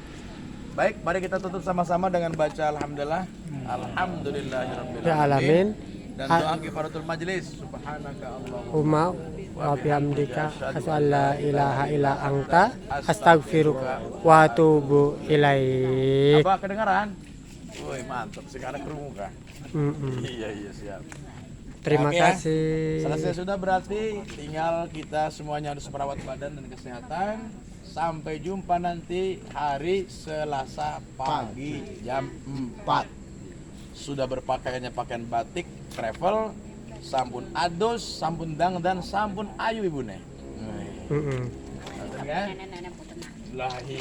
Speaker 1: Baik, mari kita tutup sama-sama dengan baca alhamdulillah. Alhamdulillahirabbil
Speaker 2: Ya alamin.
Speaker 1: Dan doa kifaratul majlis. Subhanaka Allahumma
Speaker 2: Wa bihamdika asyhadu an la ilaha illa anta astaghfiruka wa atubu ilaik.
Speaker 1: Apa kedengaran? Woi, mantap. Sekarang kerumuka. Iya, siap.
Speaker 2: Terima
Speaker 1: Oke, ya.
Speaker 2: kasih.
Speaker 1: Selesai sudah berarti tinggal kita semuanya harus merawat badan dan kesehatan. Sampai jumpa nanti hari Selasa pagi jam 4. Sudah berpakaiannya pakaian batik, travel, sampun adus, sampun dang dan sampun ayu ibune. Kan? Lahi.